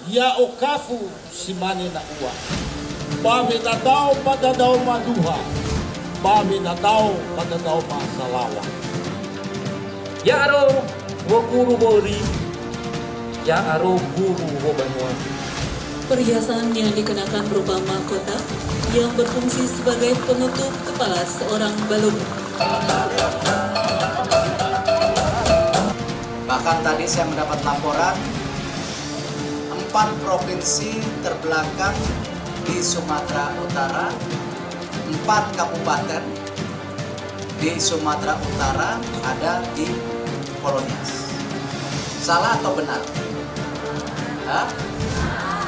Ya okafu simane na uwa. Bami na daw pada daw maduha. Bami na daw pada daw masalawa. Ya aro wo guru bori. Ya aro guru wo banua. Perhiasan yang dikenakan berupa mahkota yang berfungsi sebagai penutup kepala seorang balung. Bahkan tadi saya mendapat laporan 4 provinsi terbelakang di Sumatera Utara, 4 kabupaten di Sumatera Utara ada di Polonias. Salah atau benar? Hah?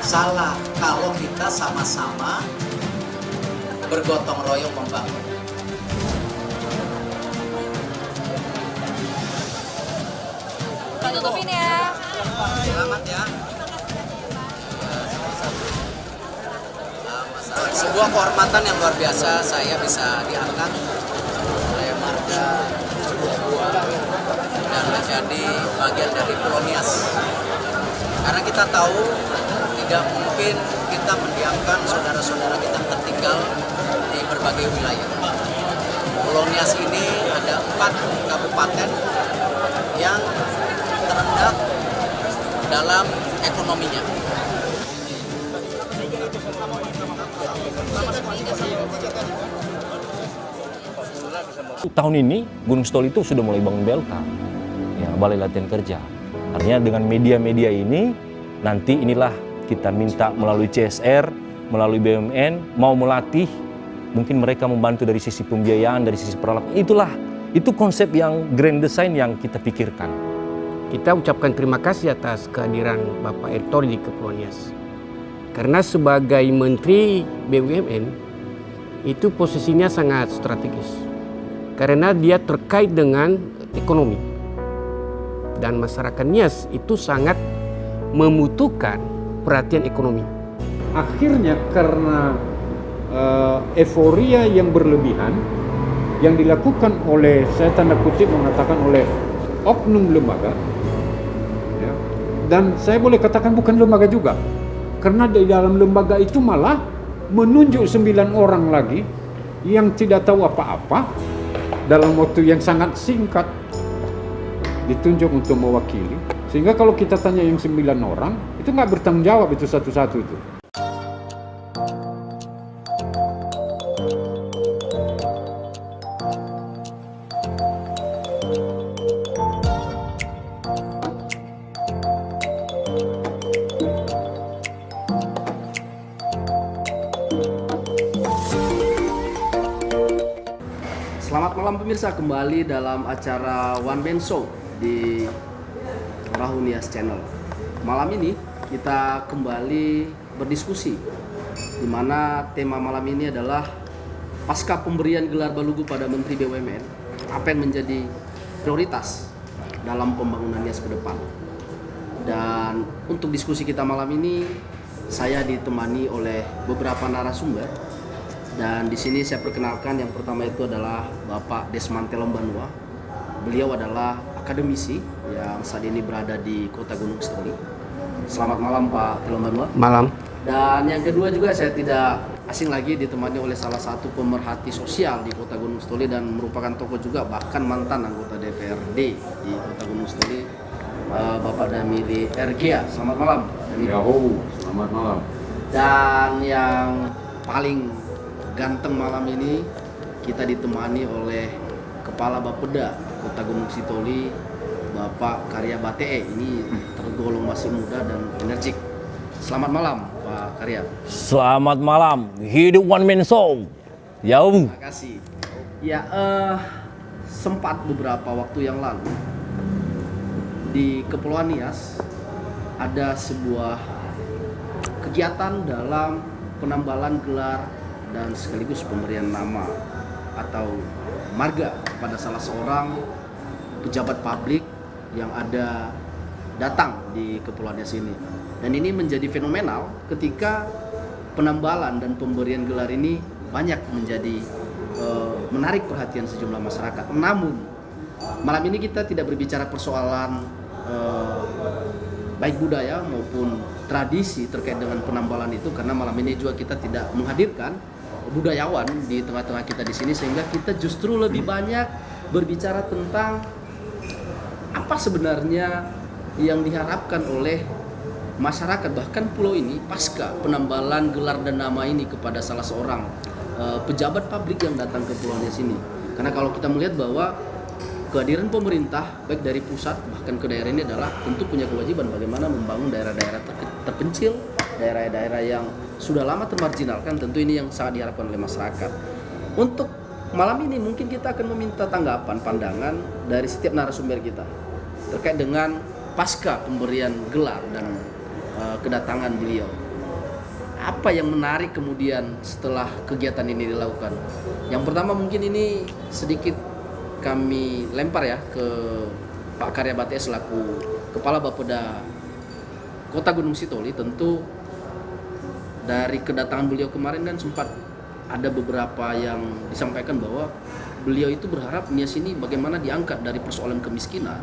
Salah kalau kita sama-sama bergotong royong membangun. Pak tutupin ya. Selamat ya. Sebuah kehormatan yang luar biasa saya bisa diangkat oleh marga dan menjadi bagian dari Polonias. Karena kita tahu tidak mungkin kita mendiamkan saudara-saudara kita yang tertinggal di berbagai wilayah. Polonias ini ada 4 kabupaten yang terendah dalam ekonominya. Tahun ini Gunung Sitoli itu sudah mulai bangun BLK, ya, Balai Latihan Kerja. Artinya dengan media-media ini nanti inilah kita minta melalui CSR, melalui BUMN mau melatih, mungkin mereka membantu dari sisi pembiayaan, dari sisi peralatan. Itu konsep yang grand design yang kita pikirkan. Kita ucapkan terima kasih atas kehadiran Bapak Erick Thohir di Kepulauanias. Karena sebagai Menteri BUMN, itu posisinya sangat strategis. Karena dia terkait dengan ekonomi. Dan masyarakat Nias itu sangat membutuhkan perhatian ekonomi. Akhirnya karena euforia yang berlebihan yang dilakukan oleh, saya tanda kutip mengatakan oleh oknum lembaga, ya, dan saya boleh katakan bukan lembaga juga, karena di dalam lembaga itu malah menunjuk 9 orang lagi yang tidak tahu apa-apa dalam waktu yang sangat singkat ditunjuk untuk mewakili, sehingga kalau kita tanya yang 9 orang itu nggak bertanggung jawab itu satu-satu itu. Selamat malam pemirsa, kembali dalam acara One Man Show di Perahu Nias Channel. Malam ini kita kembali berdiskusi, di mana tema malam ini adalah pasca pemberian gelar Balugu pada Menteri BUMN, apa yang menjadi prioritas dalam pembangunan Nias ke depan. Dan untuk diskusi kita malam ini, saya ditemani oleh beberapa narasumber. Dan di sini saya perkenalkan, yang pertama itu adalah Bapak Desmond Telombanua. Beliau adalah akademisi yang saat ini berada di Kota Gunung Sitoli. Selamat malam Pak Telombanua. Malam. Dan yang kedua juga saya tidak asing lagi ditemani oleh salah satu pemerhati sosial di Kota Gunung Sitoli dan merupakan tokoh juga, bahkan mantan anggota DPRD di Kota Gunung Sitoli, Bapak Damili Ergia. Selamat malam. Selamat malam. Dan yang paling ganteng malam ini kita ditemani oleh Kepala Bapeda Kota Gunung Sitoli, Bapak Karya Batee. Ini tergolong masih muda dan energik. Selamat malam Pak Karya. Selamat malam, hidup One Man Show. Jauh. Terima kasih. Ya, sempat beberapa waktu yang lalu di Kepulauan Nias ada sebuah kegiatan dalam penambalan gelar dan sekaligus pemberian nama atau marga pada salah seorang pejabat publik yang ada datang di Kepulauan Nias ini. Dan ini menjadi fenomenal ketika penambalan dan pemberian gelar ini banyak menjadi menarik perhatian sejumlah masyarakat. Namun malam ini kita tidak berbicara persoalan baik budaya maupun tradisi terkait dengan penambalan itu, karena malam ini juga kita tidak menghadirkan budayawan di tengah-tengah kita di sini, sehingga kita justru lebih banyak berbicara tentang apa sebenarnya yang diharapkan oleh masyarakat bahkan pulau ini pasca penambalan gelar dan nama ini kepada salah seorang pejabat publik yang datang ke Pulau Nias ini. Karena kalau kita melihat bahwa kehadiran pemerintah baik dari pusat bahkan ke daerah ini adalah tentu punya kewajiban bagaimana membangun daerah-daerah terpencil, daerah-daerah yang sudah lama termarginalkan, tentu ini yang sangat diharapkan oleh masyarakat. Untuk malam ini mungkin kita akan meminta tanggapan, pandangan dari setiap narasumber kita terkait dengan pasca pemberian gelar dan kedatangan beliau. Apa yang menarik kemudian setelah kegiatan ini dilakukan? Yang pertama mungkin ini sedikit kami lempar ya ke Pak Karyabate selaku Kepala Bapeda Kota Gunung Sitoli. Tentu dari kedatangan beliau kemarin kan sempat ada beberapa yang disampaikan bahwa beliau itu berharap Nias ini bagaimana diangkat dari persoalan kemiskinan,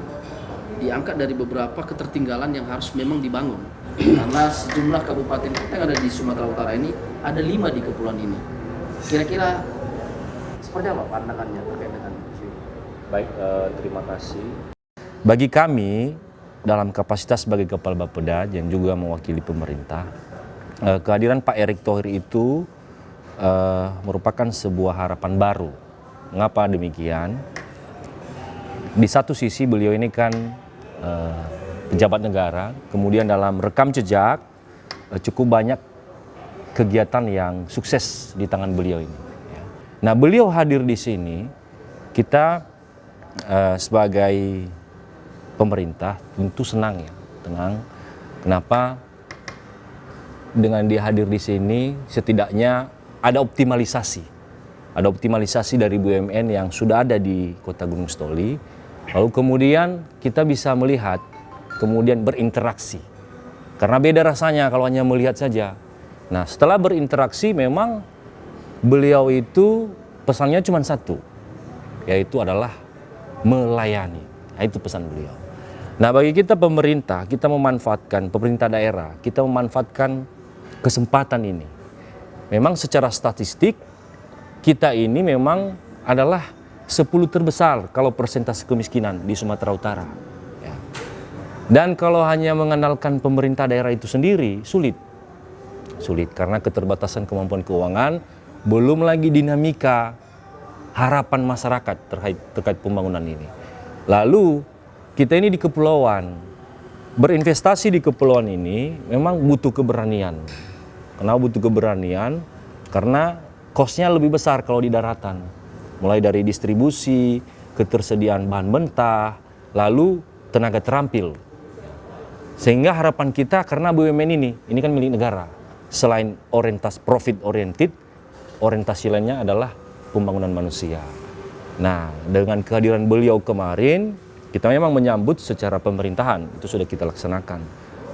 diangkat dari beberapa ketertinggalan yang harus memang dibangun. Karena sejumlah kabupaten kita yang ada di Sumatera Utara ini ada 5 di kepulauan ini. Kira-kira seperti apa pandangannya terkait dengan isu ini? Baik, terima kasih. Bagi kami dalam kapasitas sebagai Kepala Bapeda yang juga mewakili pemerintah, kehadiran Pak Erick Thohir itu merupakan sebuah harapan baru. Mengapa demikian? Di satu sisi beliau ini kan pejabat negara, kemudian dalam rekam jejak cukup banyak kegiatan yang sukses di tangan beliau ini. Nah, beliau hadir di sini, kita sebagai pemerintah tentu senang ya, tenang. Kenapa? Dengan dia hadir di sini, setidaknya ada optimalisasi dari BUMN yang sudah ada di Kota Gunung Sitoli. Lalu kemudian kita bisa melihat, kemudian berinteraksi. Karena beda rasanya kalau hanya melihat saja. Nah, setelah berinteraksi memang beliau itu pesannya cuma satu, yaitu adalah melayani. Nah, itu pesan beliau. Nah, bagi kita pemerintah, kita memanfaatkan, pemerintah daerah, kita memanfaatkan kesempatan ini. Memang secara statistik, kita ini memang adalah 10 terbesar kalau persentase kemiskinan di Sumatera Utara. Ya. Dan kalau hanya mengandalkan pemerintah daerah itu sendiri, sulit karena keterbatasan kemampuan keuangan, belum lagi dinamika harapan masyarakat terkait pembangunan ini. Lalu kita ini di kepulauan, berinvestasi di kepulauan ini memang butuh keberanian. Kenapa butuh keberanian? Karena kosnya lebih besar kalau di daratan. Mulai dari distribusi, ketersediaan bahan mentah, lalu tenaga terampil. Sehingga harapan kita karena BUMN ini kan milik negara. Selain profit oriented, orientasi lainnya adalah pembangunan manusia. Nah, dengan kehadiran beliau kemarin, kita memang menyambut secara pemerintahan, itu sudah kita laksanakan.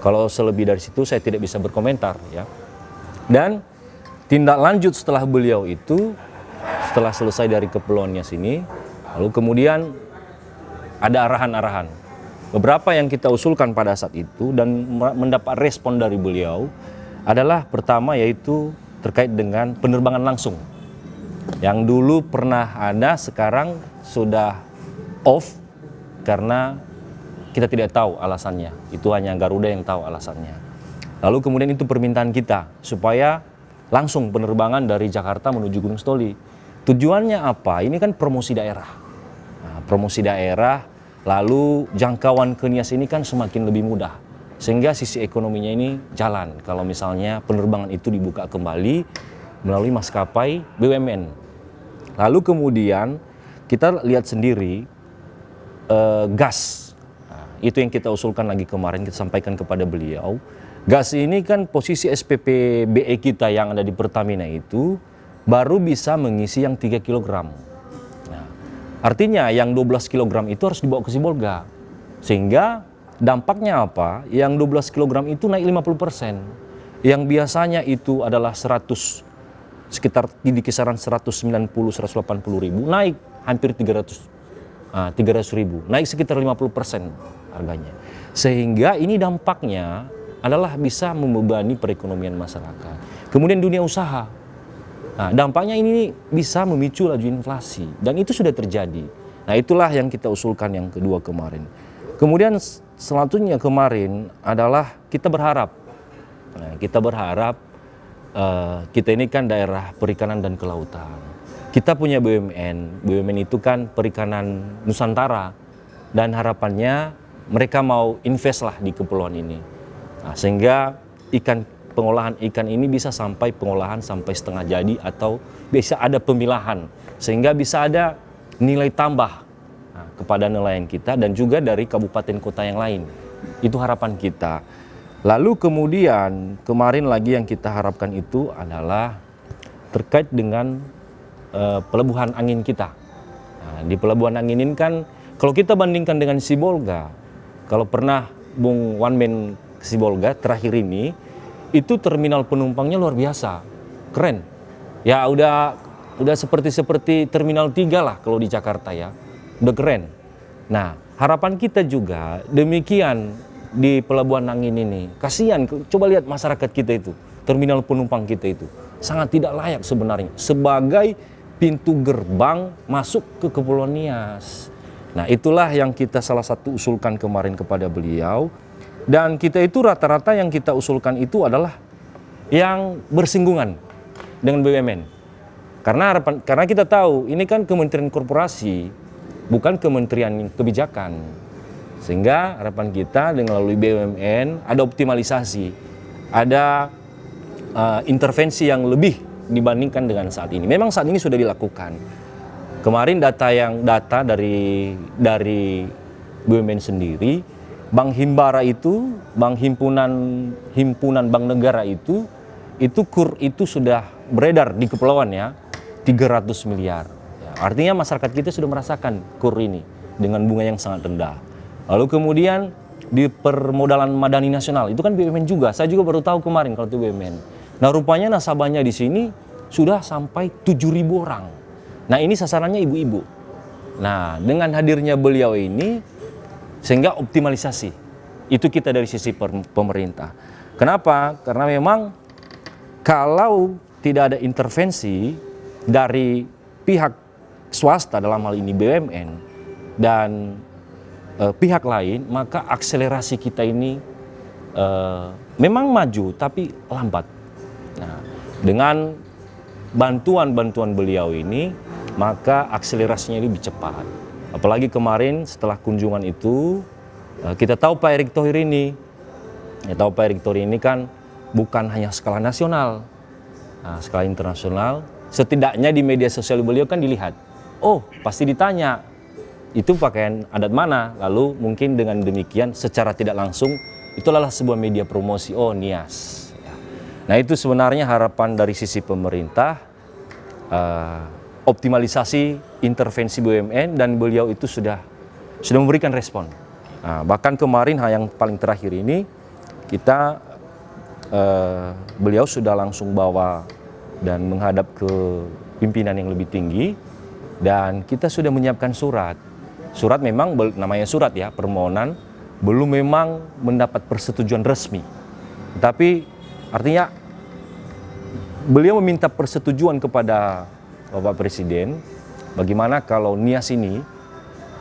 Kalau selebih dari situ saya tidak bisa berkomentar ya. Dan tindak lanjut setelah beliau itu, setelah selesai dari Kepulauan Nias ini, lalu kemudian ada arahan-arahan. Beberapa yang kita usulkan pada saat itu dan mendapat respon dari beliau adalah pertama yaitu terkait dengan penerbangan langsung. Yang dulu pernah ada, sekarang sudah off karena kita tidak tahu alasannya. Itu hanya Garuda yang tahu alasannya. Lalu kemudian itu permintaan kita supaya langsung penerbangan dari Jakarta menuju Gunung Sitoli. Tujuannya apa? Ini kan promosi daerah. Nah, promosi daerah, lalu jangkauan ke Nias ini kan semakin lebih mudah. Sehingga sisi ekonominya ini jalan kalau misalnya penerbangan itu dibuka kembali melalui maskapai BUMN. Lalu kemudian kita lihat sendiri gas. Nah, itu yang kita usulkan lagi kemarin, kita sampaikan kepada beliau. Gas ini kan posisi SPP BE kita yang ada di Pertamina itu baru bisa mengisi yang 3 kg. Nah, artinya yang 12 kg itu harus dibawa ke Sibolga. Sehingga dampaknya apa? Yang 12 kg itu naik 50%. Yang biasanya itu adalah sekitar di kisaran 190-180 ribu, naik hampir 300 ribu, naik sekitar 50%. harganya. Sehingga ini dampaknya adalah bisa membebani perekonomian masyarakat. Kemudian dunia usaha. Nah, dampaknya ini bisa memicu laju inflasi dan itu sudah terjadi. Nah, itulah yang kita usulkan yang kedua kemarin. Kemudian selanjutnya kemarin adalah kita berharap. Nah, kita berharap kita ini kan daerah perikanan dan kelautan. Kita punya BUMN. BUMN itu kan perikanan Nusantara dan harapannya mereka mau invest lah di kepulauan ini. Nah, sehingga pengolahan ikan ini bisa sampai pengolahan sampai setengah jadi atau bisa ada pemilahan sehingga bisa ada nilai tambah kepada nelayan kita dan juga dari kabupaten kota yang lain. Itu harapan kita. Lalu kemudian kemarin lagi yang kita harapkan itu adalah terkait dengan pelabuhan angin kita. Nah, di pelabuhan angin ini kan kalau kita bandingkan dengan Sibolga, kalau pernah Bung Wanmen Sibolga terakhir ini, itu terminal penumpangnya luar biasa, keren. Ya udah seperti terminal 3 lah kalau di Jakarta ya, udah keren. Nah harapan kita juga demikian di pelabuhan angin ini. Kasihan, coba lihat masyarakat kita itu, terminal penumpang kita itu sangat tidak layak sebenarnya sebagai pintu gerbang masuk ke Kepulauan Nias. Nah itulah yang kita salah satu usulkan kemarin kepada beliau. Dan kita itu rata-rata yang kita usulkan itu adalah yang bersinggungan dengan BUMN. Karena kita tahu ini kan Kementerian Korporasi, bukan Kementerian Kebijakan. Sehingga harapan kita dengan melalui BUMN ada optimalisasi, ada intervensi yang lebih dibandingkan dengan saat ini. Memang saat ini sudah dilakukan. Kemarin data dari BUMN sendiri, Bank Himbara itu, Bank Himpunan Bank Negara itu KUR itu sudah beredar di kepulauan ya, 300 miliar. Ya, artinya masyarakat kita sudah merasakan KUR ini dengan bunga yang sangat rendah. Lalu kemudian di permodalan madani nasional, itu kan BUMN juga. Saya juga baru tahu kemarin kalau itu BUMN. Nah rupanya nasabahnya di sini sudah sampai 7.000 orang. Nah ini sasarannya ibu-ibu. Nah dengan hadirnya beliau ini, sehingga optimalisasi itu kita dari sisi pemerintah. Kenapa? Karena memang kalau tidak ada intervensi dari pihak swasta dalam hal ini BUMN dan pihak lain, maka akselerasi kita ini memang maju tapi lambat. Nah, dengan bantuan beliau ini, maka akselerasinya lebih cepat. Apalagi kemarin setelah kunjungan itu, kita tahu Pak Erick Thohir ini, kan bukan hanya skala nasional, skala internasional. Setidaknya di media sosial beliau kan dilihat, oh pasti ditanya, itu pakaian adat mana? Lalu mungkin dengan demikian secara tidak langsung, itu adalah sebuah media promosi, oh Nias. Nah itu sebenarnya harapan dari sisi pemerintah, optimalisasi intervensi BUMN dan beliau itu sudah memberikan respon. Nah, bahkan kemarin yang paling terakhir ini beliau sudah langsung bawa dan menghadap ke pimpinan yang lebih tinggi dan kita sudah menyiapkan surat. Surat memang namanya surat ya, permohonan belum memang mendapat persetujuan resmi. Tapi artinya beliau meminta persetujuan kepada Bapak Presiden, bagaimana kalau Nias ini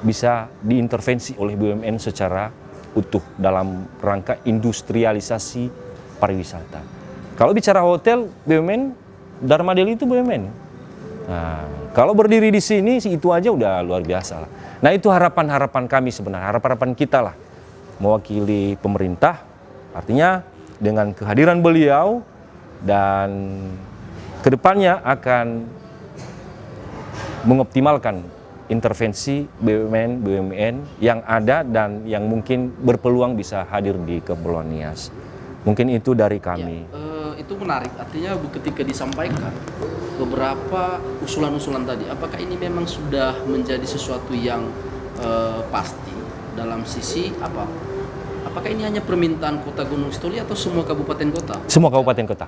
bisa diintervensi oleh BUMN secara utuh dalam rangka industrialisasi pariwisata. Kalau bicara hotel, BUMN, Dharma Deli itu BUMN. Nah, kalau berdiri di sini, itu aja udah luar biasa lah. Nah itu harapan-harapan kami sebenarnya, harapan-harapan kita lah, mewakili pemerintah, artinya dengan kehadiran beliau dan kedepannya akan mengoptimalkan intervensi BUMN yang ada dan yang mungkin berpeluang bisa hadir di Kepulauan Nias. Mungkin itu dari kami. Ya, itu menarik, artinya ketika disampaikan beberapa usulan-usulan tadi, apakah ini memang sudah menjadi sesuatu yang pasti dalam sisi apa? Apakah ini hanya permintaan Kota Gunung Sitoli atau semua kabupaten kota? Semua kabupaten kota.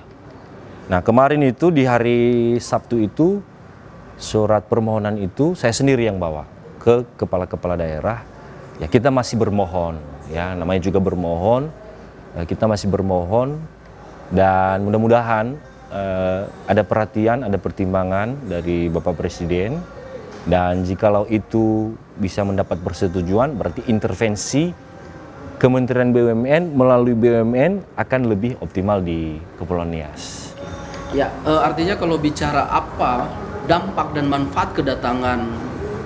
Nah kemarin itu di hari Sabtu itu, surat permohonan itu saya sendiri yang bawa ke kepala-kepala daerah. Ya kita masih bermohon ya, namanya juga bermohon. Kita masih bermohon dan mudah-mudahan ada perhatian, ada pertimbangan dari Bapak Presiden, dan jikalau itu bisa mendapat persetujuan, berarti intervensi Kementerian BUMN melalui BUMN akan lebih optimal di Kepulauan Nias. Ya, artinya kalau bicara apa dampak dan manfaat kedatangan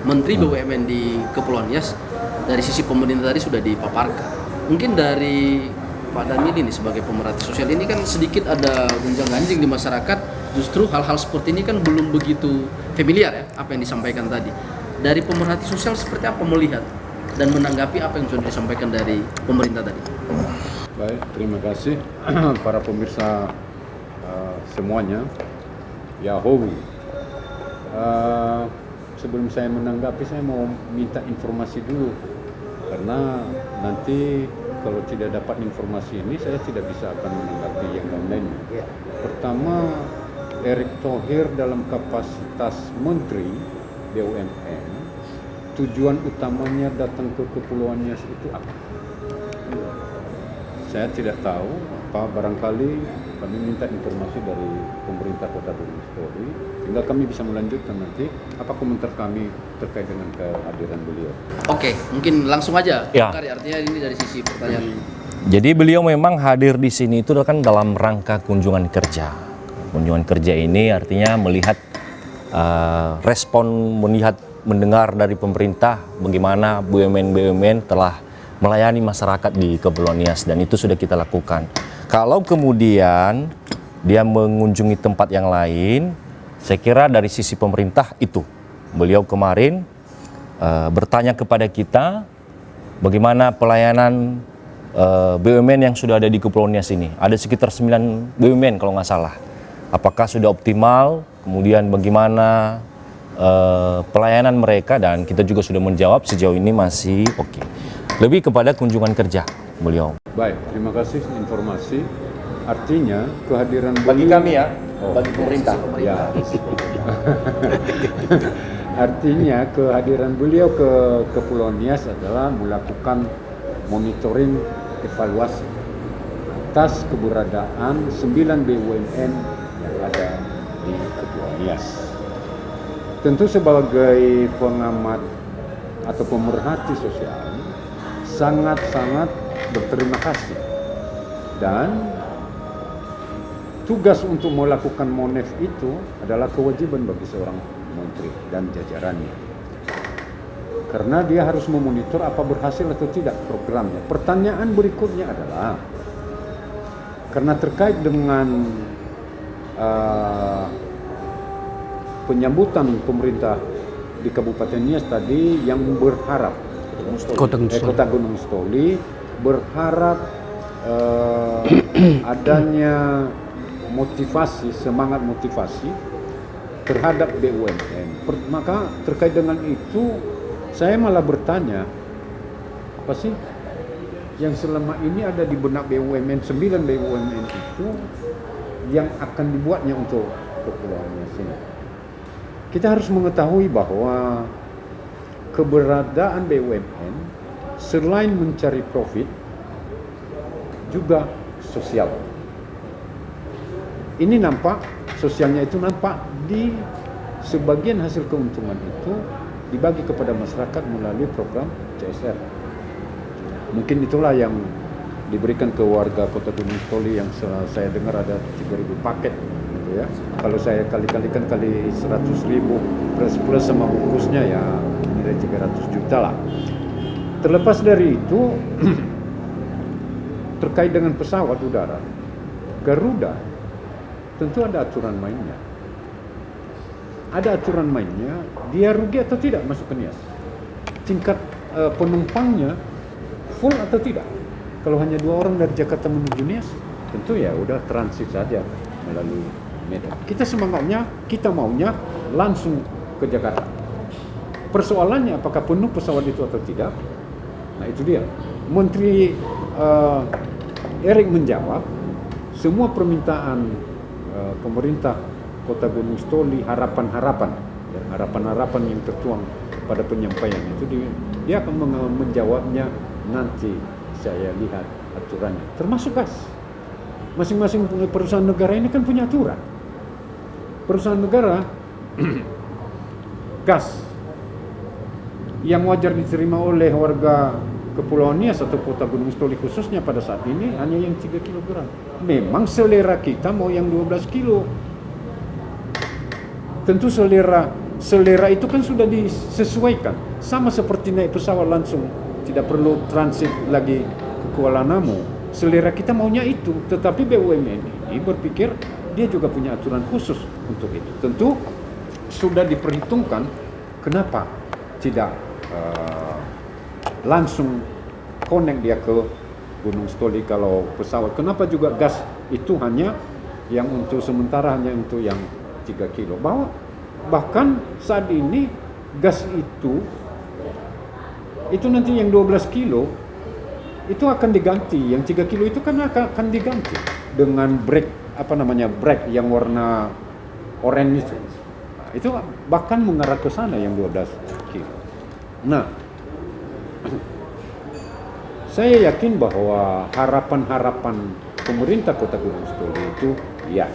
Menteri BUMN di Kepulauan Nias, dari sisi pemerintah tadi sudah dipaparkan. Mungkin dari Pak Damili nih sebagai pemerhati sosial ini kan sedikit ada gonjang-ganjing di masyarakat, justru hal-hal seperti ini kan belum begitu familiar ya apa yang disampaikan tadi. Dari pemerhati sosial seperti apa melihat dan menanggapi apa yang sudah disampaikan dari pemerintah tadi? Baik, terima kasih para pemirsa semuanya. Yahoo. Sebelum saya menanggapi, saya mau minta informasi dulu, karena nanti kalau tidak dapat informasi ini, saya tidak bisa akan menanggapi yang lain-lainnya. Pertama, Erick Thohir dalam kapasitas Menteri BUMN, tujuan utamanya datang ke Kepulauan Nias itu apa? Saya tidak tahu, barangkali kami minta informasi dari pemerintah Kota Gunung Stori, sehingga kami bisa melanjutkan nanti apa komentar kami terkait dengan kehadiran beliau. Oke, mungkin langsung aja. Ya. Artinya ini dari sisi pertanyaan. Jadi beliau memang hadir di sini itu kan dalam rangka kunjungan kerja. Kunjungan kerja ini artinya melihat respon, mendengar dari pemerintah bagaimana BUMN telah melayani masyarakat di Kepulauan Nias, dan itu sudah kita lakukan. Kalau kemudian dia mengunjungi tempat yang lain, saya kira dari sisi pemerintah itu, beliau kemarin bertanya kepada kita bagaimana pelayanan BUMN yang sudah ada di Kepulauan Nias ini. Ada sekitar 9 BUMN kalau nggak salah. Apakah sudah optimal, kemudian bagaimana pelayanan mereka, dan kita juga sudah menjawab sejauh ini masih oke. Lebih kepada kunjungan kerja beliau. Baik, terima kasih informasi. Artinya kehadiran Bagi beliau, kami ya, bagi pemerintah. Ya. Artinya kehadiran beliau ke Kepulauan Nias adalah melakukan monitoring evaluasi atas keberadaan 9 BUMN yang ada di Kepulauan Nias. Tentu sebagai pengamat atau pemerhati sosial, sangat-sangat berterima kasih, dan tugas untuk melakukan MONEF itu adalah kewajiban bagi seorang menteri dan jajarannya, karena dia harus memonitor apa berhasil atau tidak programnya. Pertanyaan berikutnya adalah, karena terkait dengan penyambutan pemerintah di Kabupaten Nias tadi yang berharap Kota Gunung Stoli berharap adanya motivasi, semangat motivasi terhadap BUMN. Maka terkait dengan itu saya malah bertanya, apa sih yang selama ini ada di benak BUMN, 9 BUMN itu yang akan dibuatnya untuk Kepulauan Nias ini. Kita harus mengetahui bahwa keberadaan BUMN selain mencari profit juga sosial. Ini nampak, sosialnya itu nampak di sebagian hasil keuntungan itu dibagi kepada masyarakat melalui program CSR. Mungkin itulah yang diberikan ke warga Kota Gunung Stoli yang saya dengar ada 3.000 paket gitu ya. Kalau saya kali-kalikan kali 100.000 plus sama bungkusnya ya nilai 300 juta lah. Terlepas dari itu, terkait dengan pesawat udara, Garuda tentu ada aturan mainnya. Ada aturan mainnya, dia rugi atau tidak masuk ke Nias. Tingkat penumpangnya full atau tidak. Kalau hanya 2 orang dari Jakarta menuju Nias, tentu ya udah transit saja melalui Medan. Kita semangatnya, kita maunya langsung ke Jakarta. Persoalannya apakah penuh pesawat itu atau tidak? Nah itu dia. Menteri Erick menjawab semua permintaan pemerintah Kota Gunung Stoli, harapan-harapan yang tertuang pada penyampaian itu dia akan menjawabnya nanti saya lihat aturannya, termasuk gas. Masing-masing perusahaan negara ini kan punya aturan. Perusahaan negara gas yang wajar diterima oleh warga Kepulauan Nias atau Kota Gunung Stoli khususnya pada saat ini hanya yang 3 kg. Memang selera kita mau yang 12 kilo. Tentu selera itu kan sudah disesuaikan. Sama seperti naik pesawat langsung, tidak perlu transit lagi ke Kuala Namu. Selera kita maunya itu, tetapi BUMN ini berpikir dia juga punya aturan khusus untuk itu. Tentu sudah diperhitungkan kenapa tidak langsung connect dia ke Gunung Stoli kalau pesawat. Kenapa juga gas itu hanya yang untuk sementara, hanya untuk yang 3 kilo. Bahkan saat ini gas itu nanti yang 12 kilo itu akan diganti. Yang 3 kilo itu kan akan diganti dengan brake yang warna oranye itu. Itu bahkan mengarah ke sana yang 12 kilo. Nah, saya yakin bahwa harapan-harapan pemerintah Kota Gunung Stoli itu ya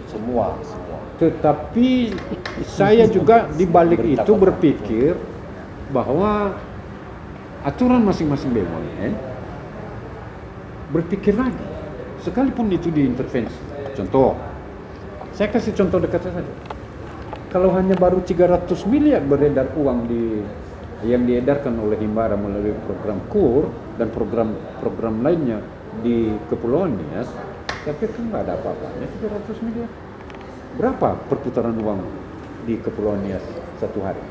Semua. tetapi saya juga di balik itu berpikir bahwa aturan masing-masing BUMN berpikir lagi sekalipun itu diintervensi. Contoh, saya kasih contoh dekat saja. Kalau hanya baru 300 miliar beredar uang yang diedarkan oleh Himbara melalui program KUR dan program lainnya di Kepulauan Nias, tapi kan nggak ada apa-apanya 300 miliar. Berapa perputaran uang di Kepulauan Nias satu hari?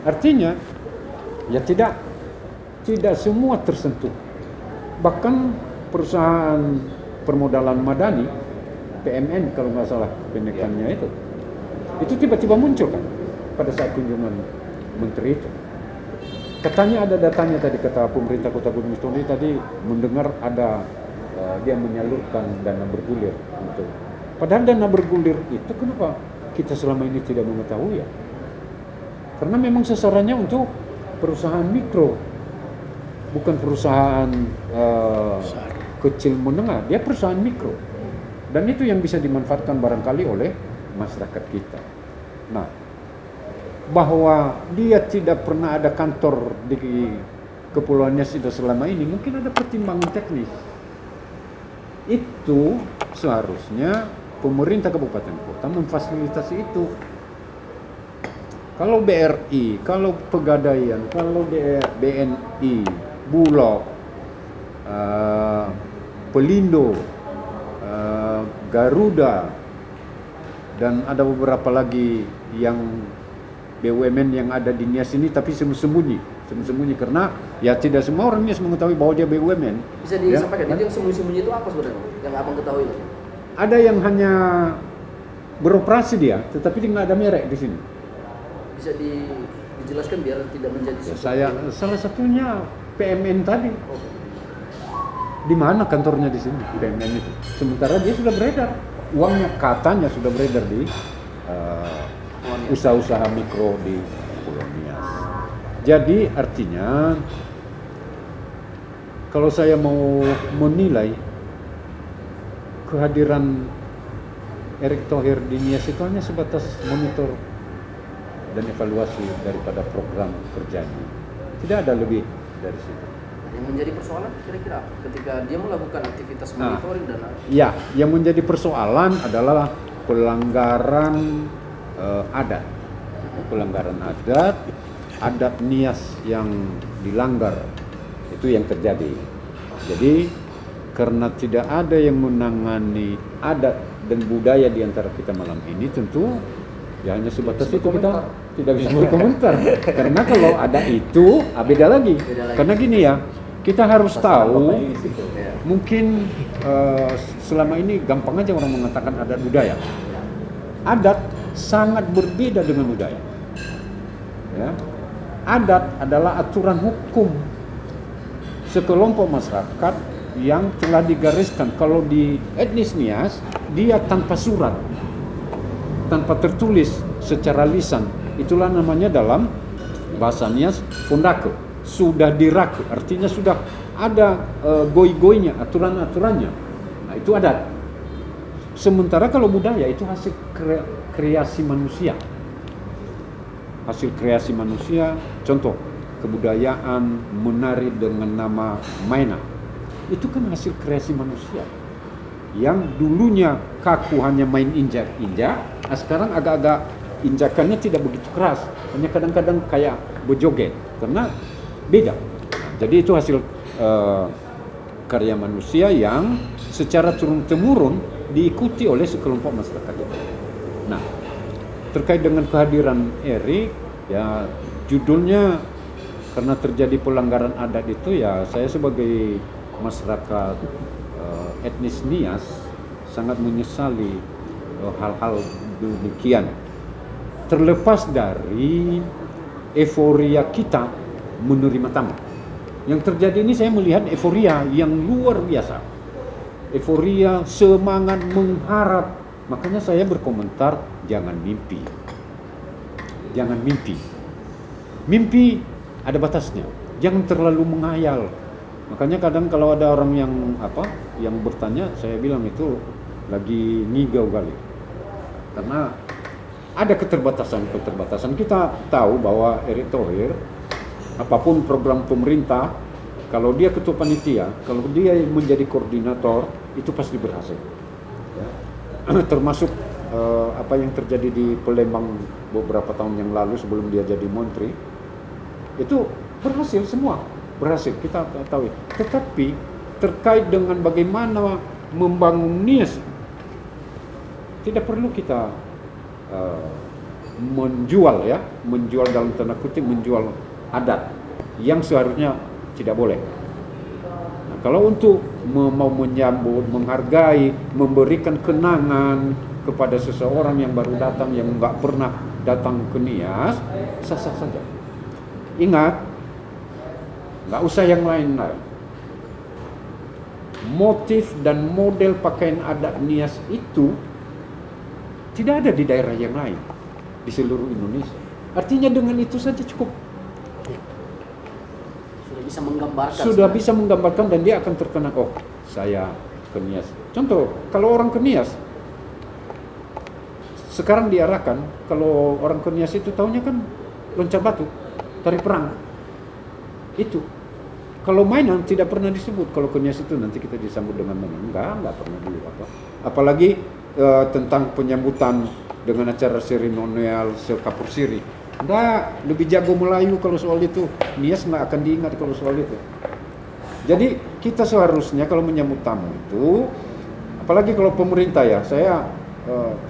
Artinya, ya tidak semua tersentuh. Bahkan perusahaan permodalan madani, PMN kalau nggak salah pendekannya itu tiba-tiba muncul kan pada saat kunjungan menteri itu. Katanya ada datanya tadi, kata pemerintah Kota Gunung Stoli tadi mendengar ada dia menyalurkan dana bergulir untuk. Padahal dana bergulir itu kenapa kita selama ini tidak mengetahui ya? Karena memang sasarannya untuk perusahaan mikro, bukan perusahaan kecil menengah, dia perusahaan mikro. Dan itu yang bisa dimanfaatkan barangkali oleh masyarakat kita. Nah, bahwa dia tidak pernah ada kantor di Kepulauan Nias itu selama ini, mungkin ada pertimbangan teknis. Itu seharusnya pemerintah kabupaten kota memfasilitasi itu. Kalau BRI, kalau Pegadaian, kalau BNI, Bulog, Pelindo, Garuda, dan ada beberapa lagi yang BUMN yang ada di Nias ini tapi sembunyi karena ya tidak semua orang Nias mengetahui bahwa dia BUMN. Bisa disampaikan, jadi yang sembunyi-sembunyi itu apa sebenarnya yang abang ketahui? Ada yang hanya beroperasi dia, tetapi dia nggak ada merek di sini. Bisa dijelaskan biar tidak menjadi ya, salah satunya PMN tadi. Di mana kantornya di sini PMN itu? Sementara dia sudah beredar, uangnya katanya sudah beredar di usaha-usaha mikro di Kepulauan Nias. Jadi artinya kalau saya mau menilai kehadiran Erick Thohir di Nias itu hanya sebatas monitor dan evaluasi daripada program kerjanya. Tidak ada lebih dari situ. Yang menjadi persoalan kira-kira ketika dia melakukan aktivitas monitoring dan ya, yang menjadi persoalan adalah pelanggaran adat. Pelanggaran adat Nias yang dilanggar, itu yang terjadi. Jadi karena tidak ada yang menangani adat dan budaya di antara kita malam ini, tentu ya hanya sebatas itu kita tidak bisa berkomentar. Karena kalau ada itu beda lagi. Karena gini ya, kita harus tahu, mungkin selama ini gampang aja orang mengatakan adat budaya. Adat sangat berbeda dengan budaya. Ya. Adat adalah aturan hukum sekelompok masyarakat yang telah digariskan. Kalau di etnis Nias, dia tanpa surat, tanpa tertulis secara lisan. Itulah namanya dalam bahasa Nias fondake, sudah diraku, artinya sudah ada goi-goinya, aturan-aturannya. Nah, itu adat. Sementara kalau budaya itu hasil kreasi manusia. Hasil kreasi manusia, contoh kebudayaan menari dengan nama Maena. Itu kan hasil kreasi manusia. Yang dulunya kaku hanya main injak-injak, sekarang agak-agak injakannya tidak begitu keras, hanya kadang-kadang kayak berjoget, karena beda. Jadi itu hasil karya manusia yang secara turun-temurun diikuti oleh sekelompok masyarakat. Nah, terkait dengan kehadiran Erik, ya judulnya karena terjadi pelanggaran adat itu, ya saya sebagai masyarakat etnis Nias sangat menyesali hal-hal demikian. Terlepas dari euforia kita menerima tamu. Yang terjadi ini saya melihat euforia yang luar biasa. Euforia, semangat, mengharap. Makanya saya berkomentar, jangan mimpi. Jangan mimpi. Mimpi ada batasnya. Jangan terlalu menghayal. Makanya kadang kalau ada orang yang bertanya, saya bilang itu lagi ngigau kali. Karena ada keterbatasan. Kita tahu bahwa Erick Thohir, apapun program pemerintah, kalau dia ketua panitia, kalau dia menjadi koordinator, itu pasti berhasil. Ya. Termasuk apa yang terjadi di Palembang beberapa tahun yang lalu sebelum dia jadi menteri, itu berhasil semua. Berhasil, kita tahu. Tetapi terkait dengan bagaimana membangun Nias, tidak perlu kita menjual dalam tanda kutip, menjual adat yang seharusnya tidak boleh. Nah, kalau untuk mau menyambut, menghargai, memberikan kenangan kepada seseorang yang baru datang, yang nggak pernah datang ke Nias, sah-sah saja. Ingat, nggak usah yang lain-lain. Motif dan model pakaian adat Nias itu tidak ada di daerah yang lain di seluruh Indonesia. Artinya dengan itu saja cukup. Sudah bisa menggambarkan dan dia akan terkenang, oh saya ke Nias. Contoh, kalau orang ke Nias sekarang diarahkan, kalau orang ke Nias itu tahunya kan loncat batu, tari perang. Itu. Kalau mainan tidak pernah disebut. Kalau ke Nias itu nanti kita disambut dengan mainan. Enggak pernah dulu apa. Apalagi tentang penyambutan dengan acara seremonial sekapur siri. Enggak, lebih jago Melayu kalau soal itu. Nias nggak akan diingat kalau soal itu. Jadi kita seharusnya kalau menyambut tamu itu, apalagi kalau pemerintah ya, saya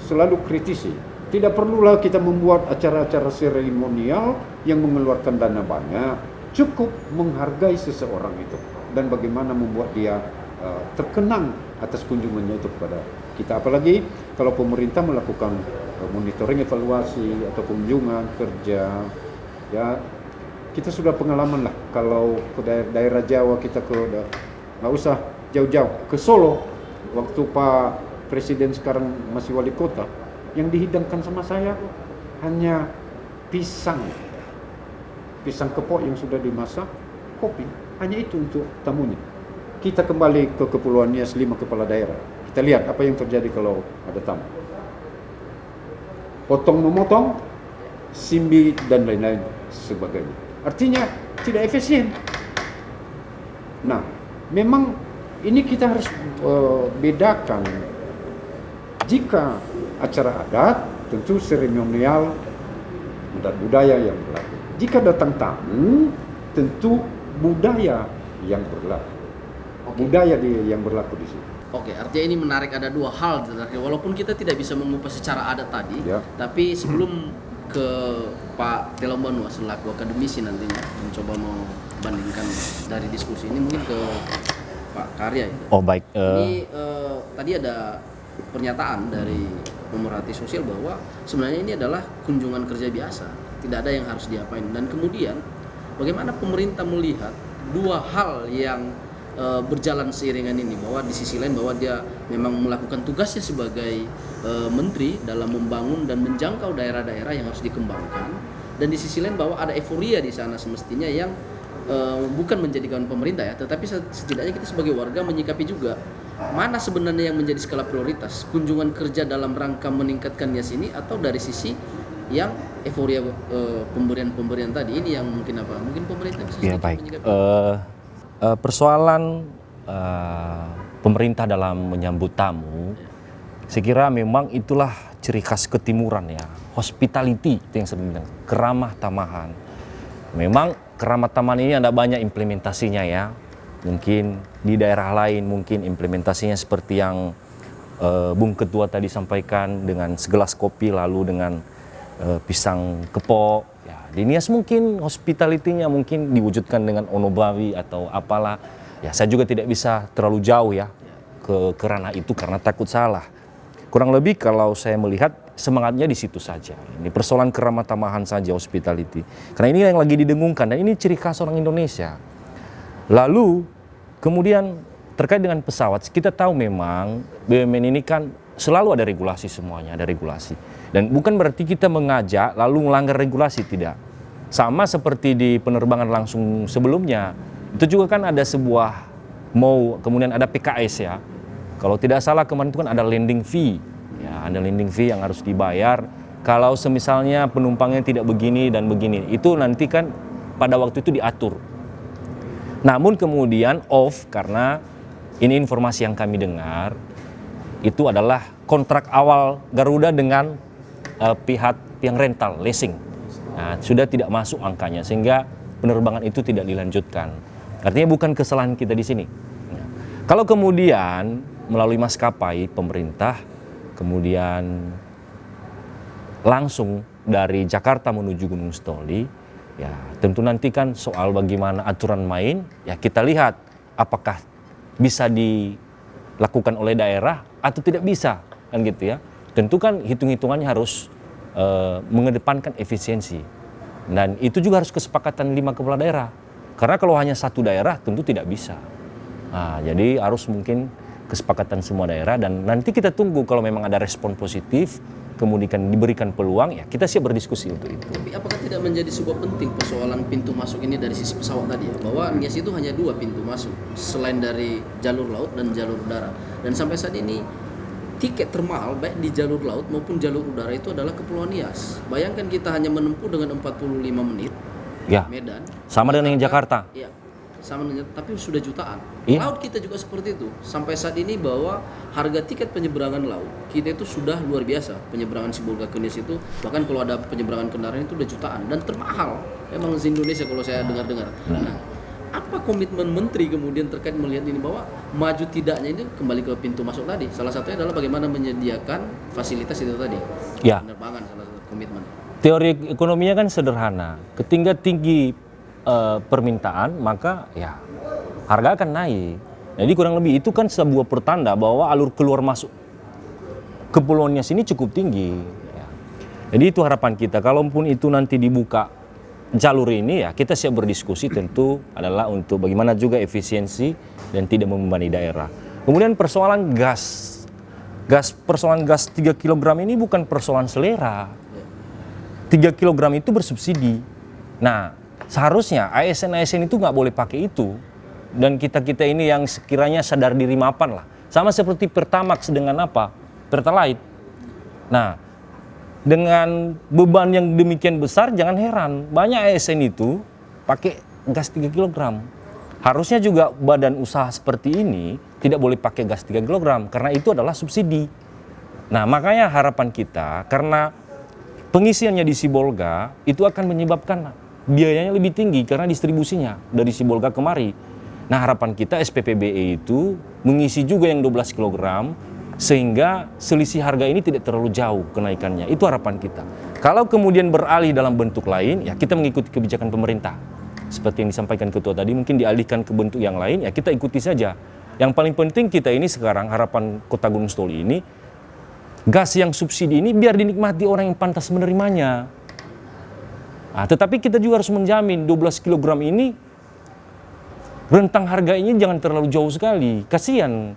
selalu kritisi. Tidak perlulah kita membuat acara-acara seremonial yang mengeluarkan dana banyak. Cukup menghargai seseorang itu dan bagaimana membuat dia terkenang atas kunjungannya itu kepada kita. Apalagi kalau pemerintah melakukan monitoring, evaluasi atau kunjungan kerja, ya kita sudah pengalaman lah. Kalau ke daerah Jawa kita nggak usah jauh-jauh ke Solo, waktu Pak Presiden sekarang masih wali kota, yang dihidangkan sama saya hanya pisang kepok yang sudah dimasak, kopi, hanya itu untuk tamunya. Kita kembali ke Kepulauan Nias 5 kepala daerah. Kita lihat apa yang terjadi kalau ada tamu. Potong memotong, simbi dan lain-lain sebagainya. Artinya tidak efisien. Nah, memang ini kita harus bedakan. Jika acara adat, tentu seremonial dan budaya yang berlaku. Jika datang tamu, tentu budaya yang berlaku. Oke. Budaya yang berlaku di sini. Oke, artinya ini menarik, ada dua hal sebenarnya. Walaupun kita tidak bisa mengupas secara adat tadi, Ya. tapi sebelum ke Pak Telombanua selaku akademisi nantinya mencoba membandingkan dari diskusi ini, mungkin ke Pak Karya. Oh baik. Ini tadi ada pernyataan dari pemerhati sosial bahwa sebenarnya ini adalah kunjungan kerja biasa, tidak ada yang harus diapain. Dan kemudian bagaimana pemerintah melihat dua hal yang berjalan seiringan ini, bahwa di sisi lain bahwa dia memang melakukan tugasnya sebagai menteri dalam membangun dan menjangkau daerah-daerah yang harus dikembangkan, dan di sisi lain bahwa ada euforia di sana semestinya yang bukan menjadikan pemerintah ya, tetapi setidaknya kita sebagai warga menyikapi juga mana sebenarnya yang menjadi skala prioritas, kunjungan kerja dalam rangka meningkatkan nias ini atau dari sisi yang euforia pemberian tadi ini yang mungkin apa? Mungkin pemerintah bisa Ya sedikit baik. menyikapi. Persoalan pemerintah dalam menyambut tamu, saya kira memang itulah ciri khas ketimuran ya. Hospitality itu yang saya bilang, keramah tamahan. Memang keramah tamahan ini ada banyak implementasinya ya. Mungkin di daerah lain mungkin implementasinya seperti yang Bung Ketua tadi sampaikan, dengan segelas kopi lalu dengan pisang kepok. Ya, di Nias mungkin hospitality-nya mungkin diwujudkan dengan onobawi atau apalah. Ya, saya juga tidak bisa terlalu jauh ya ke ranah itu karena takut salah. Kurang lebih kalau saya melihat semangatnya di situ saja. Ini persoalan keramah tamahan saja, hospitality. Karena ini yang lagi didengungkan dan ini ciri khas orang Indonesia. Lalu kemudian terkait dengan pesawat, kita tahu memang BUMN ini kan selalu ada regulasi, semuanya ada regulasi. Dan bukan berarti kita mengajak lalu melanggar regulasi, tidak. Sama seperti di penerbangan langsung sebelumnya, itu juga kan ada sebuah kemudian ada PKS ya. Kalau tidak salah kemarin itu kan ada landing fee. Ya, ada landing fee yang harus dibayar. Kalau semisalnya penumpangnya tidak begini dan begini, itu nanti kan pada waktu itu diatur. Namun kemudian off karena ini informasi yang kami dengar, itu adalah kontrak awal Garuda dengan pihak yang rental, leasing. Nah, sudah tidak masuk angkanya sehingga penerbangan itu tidak dilanjutkan. Artinya bukan kesalahan kita di sini. Nah, kalau kemudian melalui maskapai pemerintah, kemudian langsung dari Jakarta menuju Gunung Stoli, ya tentu nanti kan soal bagaimana aturan main, ya kita lihat apakah bisa dilakukan oleh daerah atau tidak bisa, kan gitu ya. Tentu kan hitung-hitungannya harus mengedepankan efisiensi. Dan itu juga harus kesepakatan 5 kepala daerah. Karena kalau hanya satu daerah tentu tidak bisa. Nah, jadi harus mungkin kesepakatan semua daerah dan nanti kita tunggu kalau memang ada respon positif, kemudian diberikan peluang, ya kita siap berdiskusi untuk itu. Tapi apakah tidak menjadi sebuah penting persoalan pintu masuk ini dari sisi pesawat tadi ya? Bahwa Nias itu hanya 2 pintu masuk, selain dari jalur laut dan jalur udara. Dan sampai saat ini tiket termahal baik di jalur laut maupun jalur udara itu adalah Kepulauan Nias. Bayangkan kita hanya menempuh dengan 45 menit Ya, Medan. sama dengan yang Jakarta. Iya, sama dengan, tapi sudah jutaan. Iya. Laut kita juga seperti itu. Sampai saat ini bahwa harga tiket penyeberangan laut kita itu sudah luar biasa. Penyeberangan Sibolga ke Nias itu bahkan kalau ada penyeberangan kendaraan itu udah jutaan dan termahal. Emang di Indonesia kalau saya dengar-dengar. Nah, apa komitmen menteri kemudian terkait melihat ini bahwa maju tidaknya ini kembali ke pintu masuk tadi? Salah satunya adalah bagaimana menyediakan fasilitas itu tadi. Ya. Penerbangan salah satu komitmen. Teori ekonominya kan sederhana. Ketika tinggi permintaan, maka ya harga akan naik. Jadi kurang lebih itu kan sebuah pertanda bahwa alur keluar masuk Kepulauan Nias ini cukup tinggi. Ya. Jadi itu harapan kita. Kalaupun itu nanti dibuka jalur ini, ya kita siap berdiskusi tentu adalah untuk bagaimana juga efisiensi dan tidak membebani daerah. Kemudian persoalan persoalan gas 3 kg ini bukan persoalan selera. 3 kg itu bersubsidi. Nah, seharusnya ASN itu nggak boleh pakai itu. Dan kita ini yang sekiranya sadar diri mapan lah. Sama seperti Pertamax dengan apa? Pertalite. Nah, dengan beban yang demikian besar jangan heran. Banyak ASN itu pakai gas 3 kg. Harusnya juga badan usaha seperti ini tidak boleh pakai gas 3 kg. Karena itu adalah subsidi. Nah, makanya harapan kita karena pengisiannya di Sibolga itu akan menyebabkan biayanya lebih tinggi karena distribusinya dari Sibolga kemari. Nah, harapan kita SPPBE itu mengisi juga yang 12 kg sehingga selisih harga ini tidak terlalu jauh kenaikannya. Itu harapan kita. Kalau kemudian beralih dalam bentuk lain, ya kita mengikuti kebijakan pemerintah. Seperti yang disampaikan Ketua tadi, mungkin dialihkan ke bentuk yang lain, ya kita ikuti saja. Yang paling penting kita ini sekarang, harapan Kota Gunung Stoli ini, gas yang subsidi ini biar dinikmati orang yang pantas menerimanya. Nah, tetapi kita juga harus menjamin 12 kg ini rentang harganya jangan terlalu jauh sekali. Kasihan.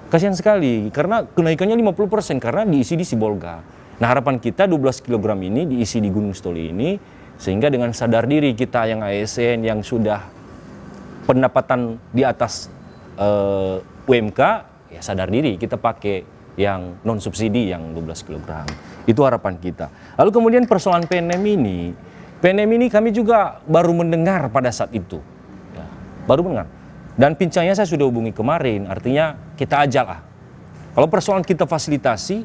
Kasihan sekali karena kenaikannya 50% karena diisi di Sibolga. Nah, harapan kita 12 kg ini diisi di Gunung Stoli ini Sehingga dengan sadar diri kita yang ASN yang sudah pendapatan di atas UMK, ya sadar diri kita pakai yang non subsidi yang 12 kg. Itu harapan kita. Lalu kemudian persoalan PNM ini kami juga baru mendengar pada saat itu. Ya, baru mendengar. Dan pincangnya saya sudah hubungi kemarin, artinya kita ajak lah. Kalau persoalan kita fasilitasi,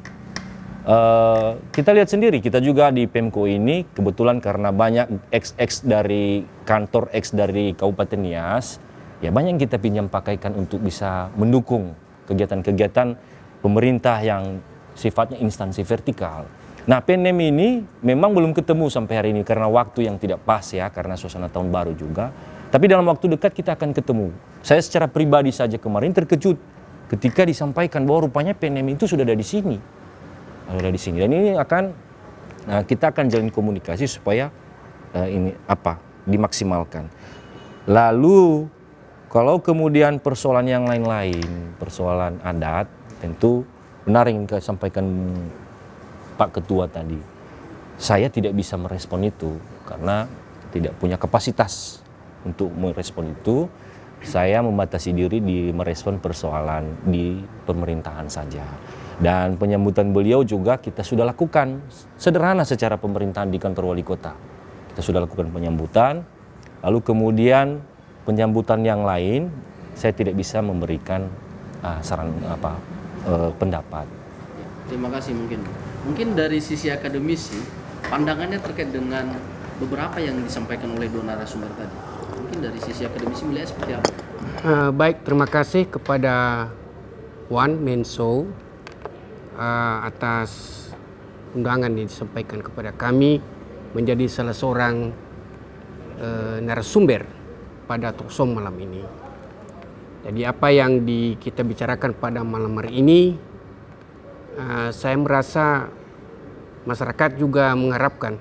kita lihat sendiri, kita juga di Pemko ini kebetulan karena banyak X dari kantor X dari Kabupaten Nias, ya banyak yang kita pinjam pakaikan untuk bisa mendukung kegiatan-kegiatan pemerintah yang sifatnya instansi vertikal. Nah, PNM ini memang belum ketemu sampai hari ini karena waktu yang tidak pas ya, karena suasana tahun baru juga. Tapi dalam waktu dekat kita akan ketemu. Saya secara pribadi saja kemarin terkejut ketika disampaikan bahwa rupanya PNM itu sudah ada di sini. Ada di sini. Dan ini kita akan jalin komunikasi supaya ini dimaksimalkan. Lalu kalau kemudian persoalan yang lain-lain, persoalan adat, tentu benar yang disampaikan Pak Ketua tadi. Saya tidak bisa merespon itu karena tidak punya kapasitas untuk merespon itu. Saya membatasi diri di merespon persoalan di pemerintahan saja. Dan penyambutan beliau juga kita sudah lakukan sederhana secara pemerintahan di kantor wali kota. Kita sudah lakukan penyambutan, lalu kemudian penyambutan yang lain saya tidak bisa memberikan saran pendapat. Terima kasih. Mungkin dari sisi akademisi pandangannya terkait dengan beberapa yang disampaikan oleh dua narasumber tadi. Mungkin dari sisi akademisi melihat seperti apa? Baik, terima kasih kepada Wan Menso atas undangan yang disampaikan kepada kami menjadi salah seorang narasumber pada talkshow malam ini. Jadi apa yang kita bicarakan pada malam hari ini, saya merasa masyarakat juga mengharapkan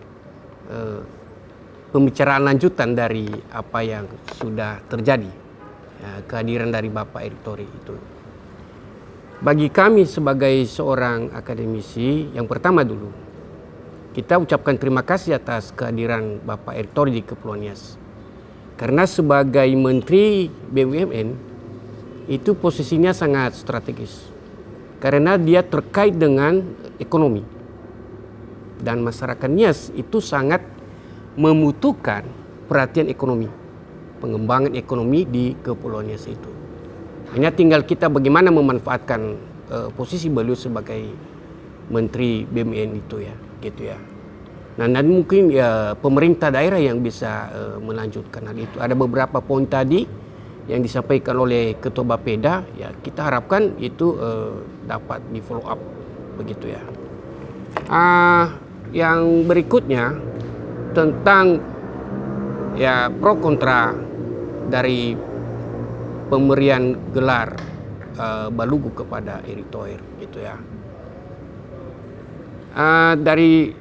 pembicaraan lanjutan dari apa yang sudah terjadi, kehadiran dari Bapak Erick Thohir itu. Bagi kami sebagai seorang akademisi, yang pertama dulu, kita ucapkan terima kasih atas kehadiran Bapak Erick Thohir di Kepulauan Nias. Karena sebagai Menteri BUMN, itu posisinya sangat strategis. Karena dia terkait dengan ekonomi. Dan masyarakat Nias itu sangat membutuhkan perhatian ekonomi. Pengembangan ekonomi di Kepulauan Nias itu. Hanya tinggal kita bagaimana memanfaatkan posisi beliau sebagai Menteri BUMN itu ya, gitu ya. Nah, dan mungkin ya pemerintah daerah yang bisa melanjutkan hal itu. Ada beberapa poin tadi yang disampaikan oleh Ketua Bapeda, ya kita harapkan itu dapat di follow up begitu ya. Yang berikutnya tentang ya pro kontra dari pemberian gelar Balugu kepada Erick Thohir gitu ya. Dari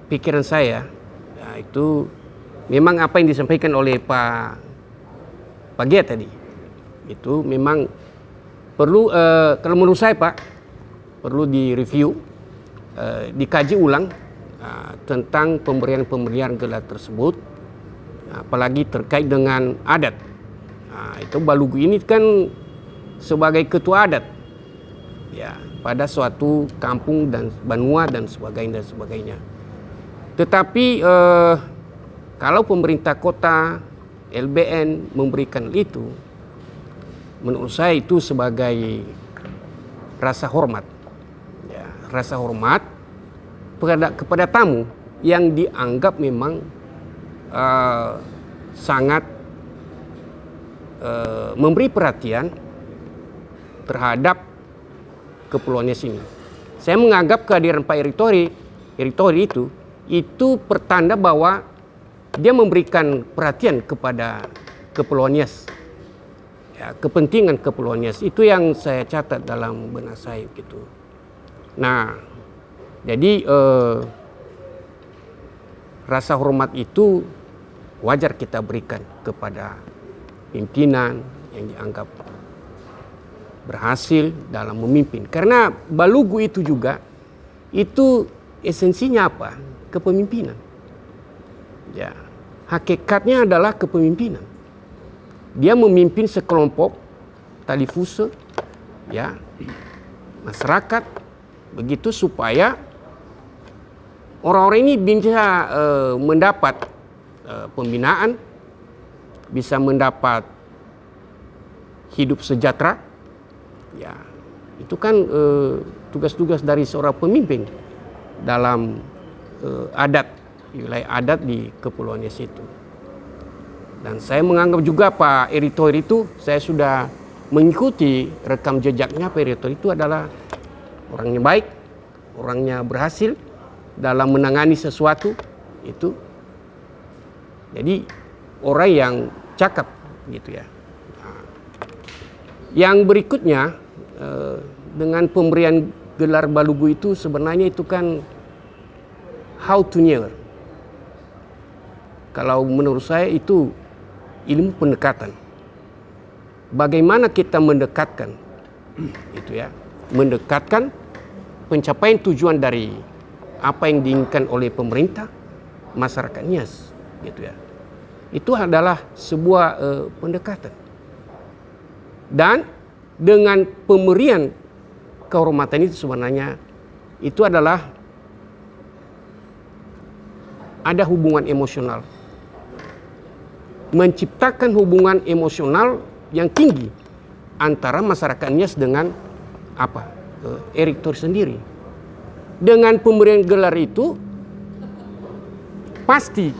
pikiran saya ya, itu memang apa yang disampaikan oleh Pak Gia tadi itu memang perlu kalau menurut saya Pak perlu direview, dikaji ulang tentang pemberian gelar tersebut, apalagi terkait dengan adat. Itu Balugu ini kan sebagai ketua adat ya pada suatu kampung dan benua dan sebagainya. Tetapi kalau pemerintah kota LBN memberikan itu, menurut saya itu sebagai rasa hormat, ya, rasa hormat kepada tamu yang dianggap memang sangat memberi perhatian terhadap Kepulauan Nias ini. Saya menganggap kehadiran Pak Erick Thohir itu pertanda bahwa dia memberikan perhatian kepada Kepulauan Nias. Ya, kepentingan Kepulauan Nias itu yang saya catat dalam benak saya gitu. Nah, jadi rasa hormat itu wajar kita berikan kepada pimpinan yang dianggap berhasil dalam memimpin. Karena Balugu itu juga itu esensinya apa? Kepemimpinan. Ya, hakikatnya adalah kepemimpinan. Dia memimpin sekelompok tali fuse, ya, masyarakat, begitu supaya orang-orang ini bisa mendapat pembinaan, bisa mendapat hidup sejahtera. Ya, itu kan tugas-tugas dari seorang pemimpin dalam wilayah adat di Kepulauan Nias itu. Dan saya menganggap juga Pak Erick Thohir itu, saya sudah mengikuti rekam jejaknya. Pak Erick Thohir itu adalah orangnya baik, orangnya berhasil dalam menangani sesuatu itu. Jadi orang yang cakap gitu ya. Nah, yang berikutnya dengan pemberian gelar Balugu itu sebenarnya itu kan how to near. Kalau menurut saya itu ilmu pendekatan. Bagaimana kita mendekatkan itu ya, mendekatkan pencapaian tujuan dari apa yang diinginkan oleh pemerintah, masyarakat Nias gitu ya. Itu adalah sebuah pendekatan. Dan dengan pemberian kehormatan itu sebenarnya itu adalah ada hubungan emosional. Menciptakan hubungan emosional yang tinggi antara masyarakat Nias dengan Erick Thohir sendiri. Dengan pemberian gelar itu pasti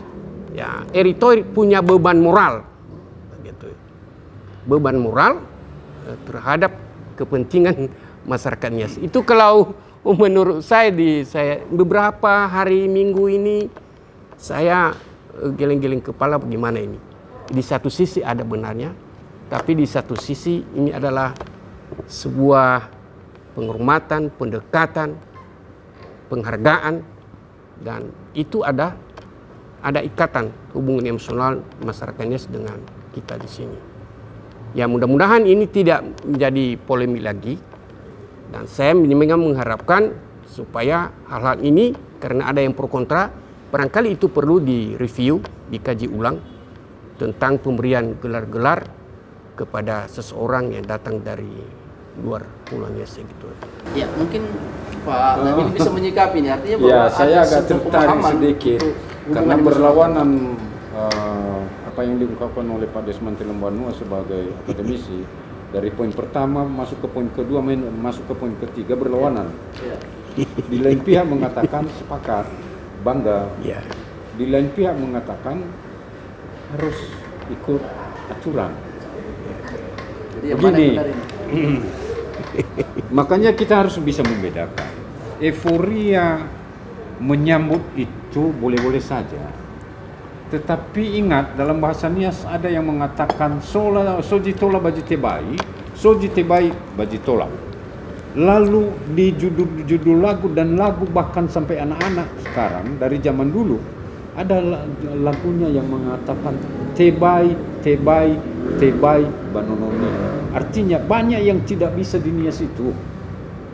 ya Erick Thohir punya beban moral, gitu. Beban moral terhadap kepentingan masyarakat Nias. Itu kalau menurut saya beberapa hari Minggu ini saya geleng-geleng kepala bagaimana ini. Di satu sisi ada benarnya, tapi di satu sisi ini adalah sebuah penghormatan, pendekatan, penghargaan, dan itu ada ikatan hubungan emosional masyarakat Nias dengan kita di sini. Ya mudah-mudahan ini tidak menjadi polemik lagi, dan saya memang mengharapkan supaya hal-hal ini karena ada yang pro kontra, barangkali itu perlu direview, dikaji ulang tentang pemberian gelar-gelar kepada seseorang yang datang dari luar Pulau Nias gitu. Ya mungkin Pak Nabil bisa menyikapi ini, artinya bahwa Ya, saya ada agak sebuah tertarik pemahaman sedikit untuk karena hubungan berlawanan apa yang diungkapkan oleh Pak Desmanti Lembanua sebagai akademisi dari poin pertama masuk ke poin kedua, masuk ke poin ketiga berlawanan. Ya. Di lain pihak mengatakan sepakat, bangga. Ya. Di lain pihak mengatakan harus ikut aturan. Jadi yang mana yang Begini. benar ini? Makanya kita harus bisa membedakan. Euforia menyambut itu boleh-boleh saja. Tetapi ingat dalam bahasa Nias ada yang mengatakan soji tola baji tebai baji tola. Lalu di judul lagu dan lagu bahkan sampai anak-anak sekarang dari zaman dulu ada lagunya yang mengatakan tebai banononi. Artinya banyak yang tidak bisa di Nias itu.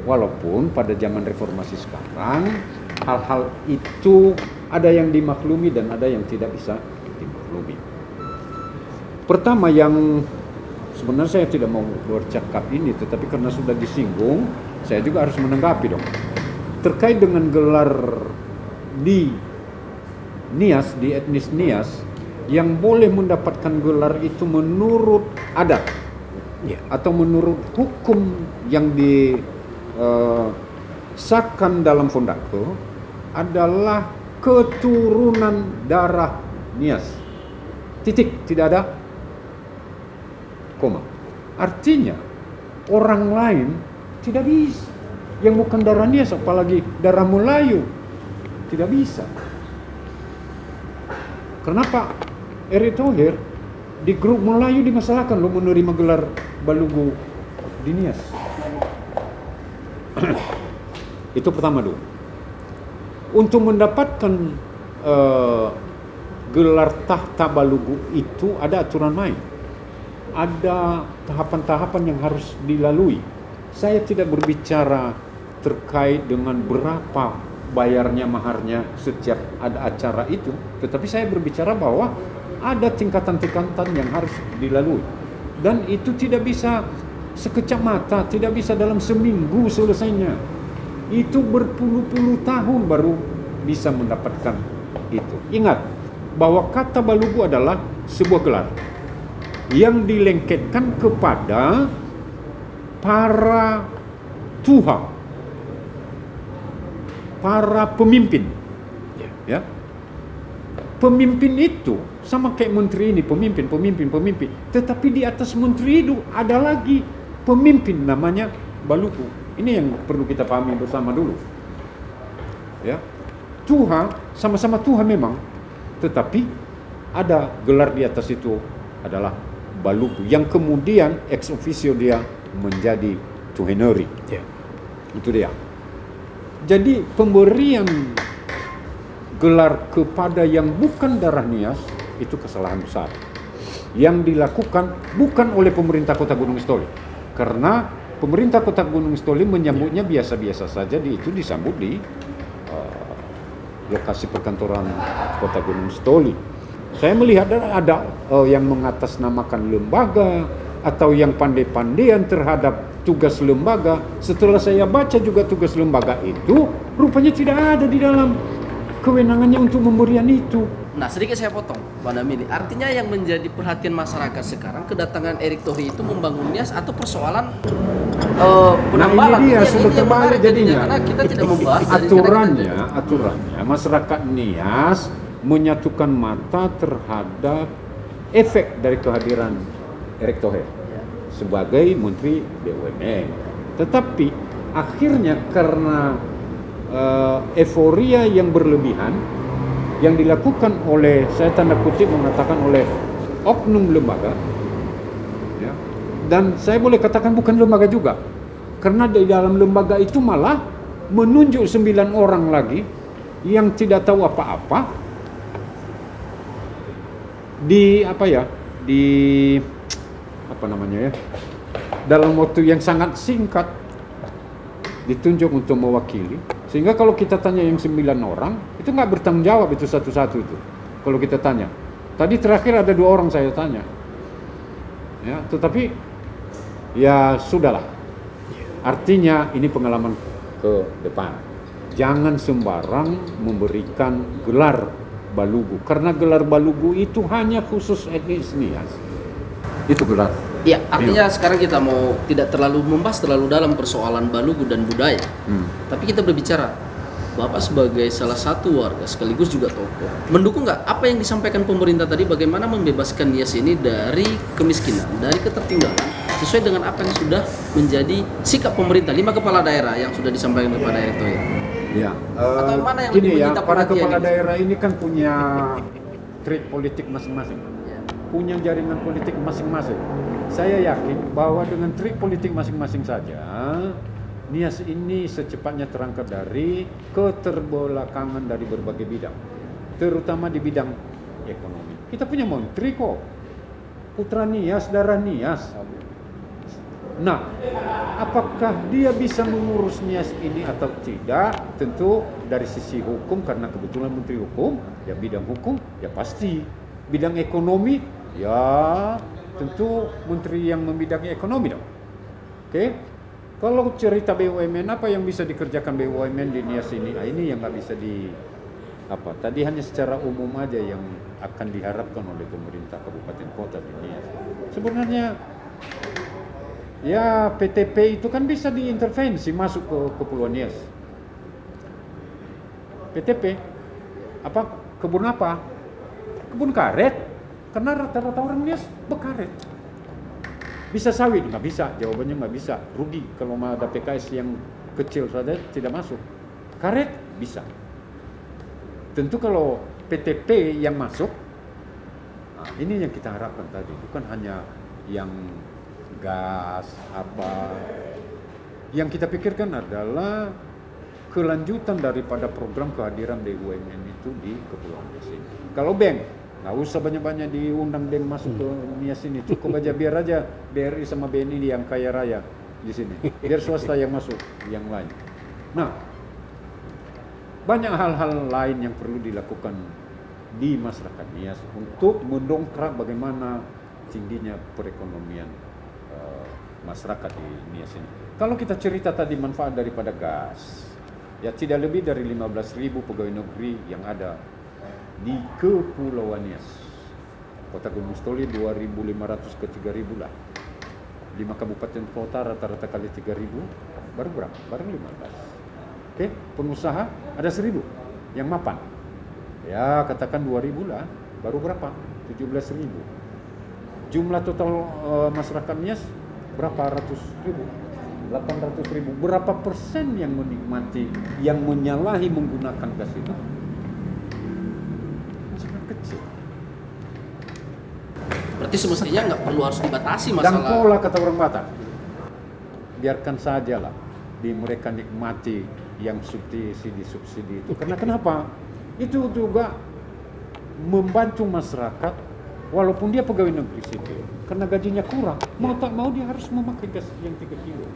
Walaupun pada zaman reformasi sekarang hal-hal itu ada yang dimaklumi dan ada yang tidak bisa dimaklumi. Pertama yang sebenarnya saya tidak mau bercakap ini, tetapi karena sudah disinggung, saya juga harus menanggapi dong. Terkait dengan gelar di Nias, di etnis Nias, yang boleh mendapatkan gelar itu menurut adat atau menurut hukum yang disahkan dalam Fondako adalah keturunan darah Nias. Titik, tidak ada koma. Artinya orang lain tidak bisa, yang bukan darah Nias apalagi darah Melayu tidak bisa. Kenapa Erick Thohir di grup Melayu dimasalahkan lo menerima gelar Balugu di Nias? Itu pertama dulu. Untuk mendapatkan gelar tahta Balugu itu ada aturan main. Ada tahapan-tahapan yang harus dilalui. Saya tidak berbicara terkait dengan berapa bayarnya maharnya setiap ada acara itu, tetapi saya berbicara bahwa ada tingkatan-tingkatan yang harus dilalui, dan itu tidak bisa sekejap mata, tidak bisa dalam seminggu selesainya. Itu berpuluh-puluh tahun baru bisa mendapatkan itu. Ingat bahwa kata Balugu adalah sebuah gelar yang dilengketkan kepada para tuha, para pemimpin. Ya. Pemimpin itu sama kayak menteri ini, pemimpin. Tetapi di atas menteri itu ada lagi pemimpin namanya Balugu. Ini yang perlu kita pahami bersama dulu. Ya. Tuha, sama-sama Tuha memang, tetapi ada gelar di atas itu adalah Balugu yang kemudian ex officio dia menjadi Tuheneri. Itu dia. Jadi pemberian gelar kepada yang bukan darah Nias itu kesalahan besar yang dilakukan bukan oleh pemerintah Kota Gunung Sitoli, karena pemerintah Kota Gunung Sitoli menyambutnya biasa-biasa saja. Itu disambut di lokasi perkantoran Kota Gunung Sitoli. Saya melihat ada yang mengatasnamakan lembaga atau yang pandai-pandaian terhadap tugas lembaga. Setelah saya baca juga tugas lembaga itu rupanya tidak ada di dalam kewenangannya untuk pemberian itu. Nah, sedikit saya potong, Pak Damini. Artinya yang menjadi perhatian masyarakat sekarang kedatangan Erick Thohir itu membangun Nias atau persoalan penambalan. Nah, ini dia sudah terbalik jadinya. Karena kita tidak membahas aturannya masyarakat Nias menyatukan mata terhadap efek dari kehadiran Erick Thohir sebagai Menteri BUMN. Tetapi akhirnya karena euforia yang berlebihan yang dilakukan oleh, saya tanda kutip mengatakan oleh oknum lembaga, ya, dan saya boleh katakan bukan lembaga juga, karena di dalam lembaga itu malah menunjuk 9 orang lagi yang tidak tahu apa-apa di dalam waktu yang sangat singkat ditunjuk untuk mewakili. Sehingga kalau kita tanya yang 9 orang itu nggak bertanggung jawab itu satu-satu itu. Kalau kita tanya, tadi terakhir ada 2 orang saya tanya, ya, tetapi ya sudahlah. Artinya ini pengalaman ke depan. Jangan sembarang memberikan gelar Balugu, karena gelar Balugu itu hanya khusus etnis Nias. Itu gelar. Ya, artinya sekarang kita mau tidak terlalu membahas terlalu dalam persoalan Balugu dan budaya. Tapi kita berbicara, Bapak sebagai salah satu warga sekaligus juga tokoh, mendukung nggak apa yang disampaikan pemerintah tadi, bagaimana membebaskan Nias ini dari kemiskinan, dari ketertinggalan, sesuai dengan apa yang sudah menjadi sikap pemerintah 5 kepala daerah yang sudah disampaikan kepada Erick Thohir? Ya, atau mana yang gini ya, menyita para perhatian kepala ini? daerah ini kan punya trik politik masing-masing, punya jaringan politik masing-masing. Saya yakin bahwa dengan trik politik masing-masing saja, Nias ini secepatnya terangkat dari keterbelakangan dari berbagai bidang, terutama di bidang ekonomi. Kita punya menteri kok, putra Nias, darah Nias. Nah, apakah dia bisa mengurus Nias ini atau tidak? Tentu dari sisi hukum, karena kebetulan menteri hukum, ya bidang hukum, ya pasti. Bidang ekonomi, ya tentu menteri yang membidangi ekonomi dong. Oke? Kalau cerita BUMN, apa yang bisa dikerjakan BUMN di Nias ini? Nah, ini yang nggak bisa tadi hanya secara umum aja yang akan diharapkan oleh pemerintah kabupaten kota di Nias. Sebenarnya ya PTP itu kan bisa diintervensi masuk ke Kepulauan Nias. PTP kebun apa? Kebun karet. Karena rata-rata orang Nias berkaret. Bisa sawit? Nggak bisa, jawabannya nggak bisa. Rugi kalau ada PKS yang kecil saja tidak masuk. Karet bisa. Tentu kalau PTP yang masuk, nah ini yang kita harapkan tadi. Bukan hanya yang gas, Yang kita pikirkan adalah kelanjutan daripada program kehadiran BUMN itu di Kepulauan Nias ini. Kalau bank, nggak usah banyak-banyak diundang bank masuk ke Nias ini, cukup aja biar aja BRI sama BNI yang kaya raya di sini, biar swasta yang masuk yang lain. Nah, banyak hal-hal lain yang perlu dilakukan di masyarakat Nias untuk mendongkrak bagaimana tingginya perekonomian masyarakat di Nias ini. Kalau kita cerita tadi manfaat daripada gas, ya tidak lebih dari 15.000 pegawai negeri yang ada di Kepulauan Nias. Kota Gunung Stoli 2.500 ke 3.000 lah. 5 kabupaten kota rata-rata kali 3.000, baru berapa? Baru 15. Oke, pengusaha ada 1.000 yang mapan. Ya, katakan 2.000 lah, baru berapa? 17.000. Jumlah total masyarakat Nias berapa ratus ribu? 800.000. Berapa persen yang menikmati, yang menyalahi menggunakan gas itu? Sangat kecil. Berarti semestinya nggak perlu harus dibatasi Dan masalah. pola kata orang Batak, biarkan sajalah di mereka nikmati yang subsidi itu. Karena kenapa? Itu juga membantu masyarakat walaupun dia pegawai negeri sipil. Karena gajinya kurang, mau tak mau dia harus memakai gas yang 3 kilo.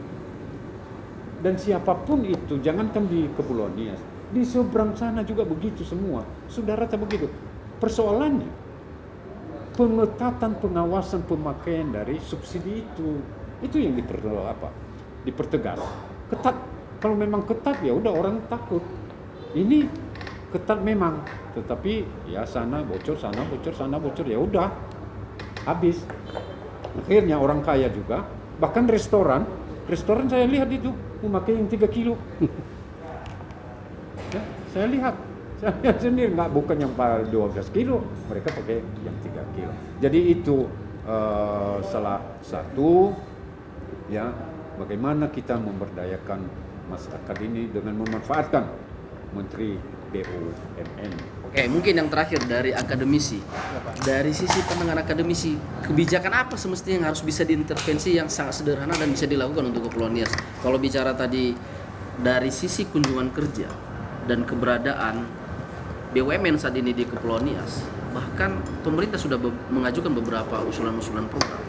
Dan siapapun itu, jangankan di Kepulauan Nias, di seberang sana juga begitu semua. Sudah rata begitu. Persoalannya, pengetatan pengawasan pemakaian dari subsidi itu yang dipertegas. Ketat. Kalau memang ketat ya udah orang takut. Ini ketat memang, tetapi ya sana bocor ya udah habis. Akhirnya orang kaya juga, bahkan restoran saya lihat itu memakai yang 3 kilo. Ya, saya lihat sendiri, bukan yang 12 kilo, mereka pakai yang 3 kilo. Jadi itu salah satu ya bagaimana kita memberdayakan masyarakat ini dengan memanfaatkan Menteri BUMN. Oke, mungkin yang terakhir dari akademisi. Dari sisi pandangan akademisi, kebijakan apa semestinya yang harus bisa diintervensi yang sangat sederhana dan bisa dilakukan untuk Kepulauan Nias? Kalau bicara tadi dari sisi kunjungan kerja dan keberadaan BUMN saat ini di Kepulauan Nias, bahkan pemerintah sudah mengajukan beberapa usulan-usulan program.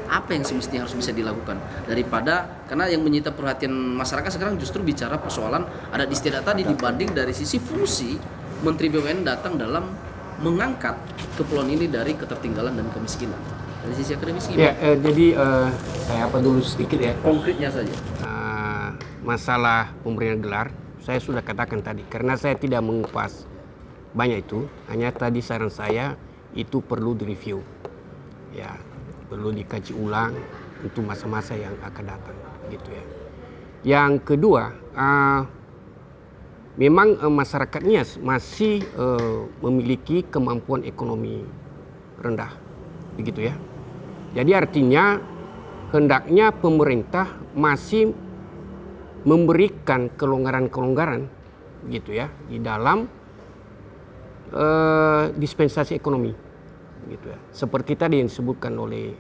Apa yang semestinya harus bisa dilakukan daripada, karena yang menyita perhatian masyarakat sekarang justru bicara persoalan adat istiadat tadi dibanding dari sisi fungsi Menteri BUMN datang dalam mengangkat kepulauan ini dari ketertinggalan dan kemiskinan. Dari sisi akademis gimana? Ya, jadi saya apa dulu sedikit ya. Konkretnya saja. Masalah pemberian gelar, saya sudah katakan tadi, karena saya tidak mengupas banyak itu, hanya tadi saran saya itu perlu direview. Ya, perlu dikaji ulang untuk masa-masa yang akan datang gitu ya. Yang kedua, memang masyarakat Nias masih memiliki kemampuan ekonomi rendah begitu ya. Jadi artinya hendaknya pemerintah masih memberikan kelonggaran-kelonggaran gitu ya di dalam dispensasi ekonomi gitu ya. Seperti tadi yang disebutkan oleh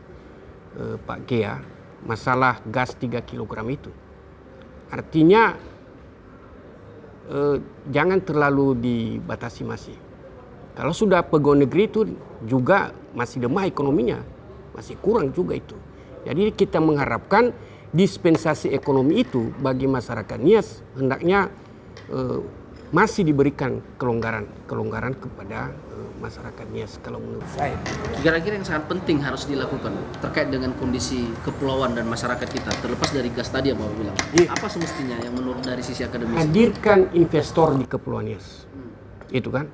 Pak Gea, masalah gas 3 kg itu. Artinya jangan terlalu dibatasi masih. Kalau sudah pegawai negeri itu juga masih lemah ekonominya, masih kurang juga itu. Jadi kita mengharapkan dispensasi ekonomi itu bagi masyarakat Nias hendaknya masih diberikan kelonggaran kepada masyarakat Nias kalau menurut saya. Kira-kira yang sangat penting harus dilakukan terkait dengan kondisi kepulauan dan masyarakat kita, terlepas dari gas tadi yang Bapak bilang. Apa semestinya yang menurut dari sisi akademis? Hadirkan investor di Kepulauan Nias. Itu kan.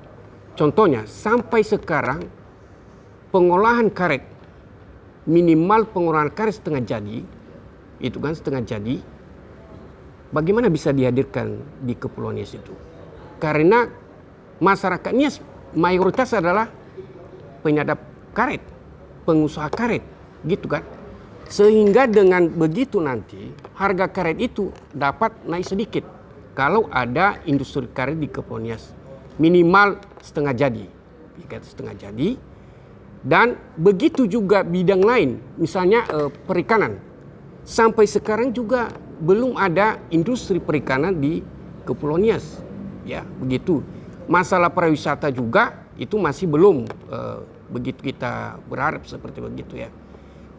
Contohnya sampai sekarang pengolahan karet, minimal pengolahan karet setengah jadi, itu kan setengah jadi, bagaimana bisa dihadirkan di Kepulauan Nias itu? Karena masyarakat Nias mayoritas adalah penyadap karet, pengusaha karet, gitu kan. Sehingga dengan begitu nanti harga karet itu dapat naik sedikit kalau ada industri karet di Kepulauan Nias. Minimal setengah jadi, setengah jadi. Dan begitu juga bidang lain, misalnya perikanan. Sampai sekarang juga belum ada industri perikanan di Kepulauan Nias. Ya, begitu. Masalah pariwisata juga itu masih belum begitu kita berharap seperti begitu ya.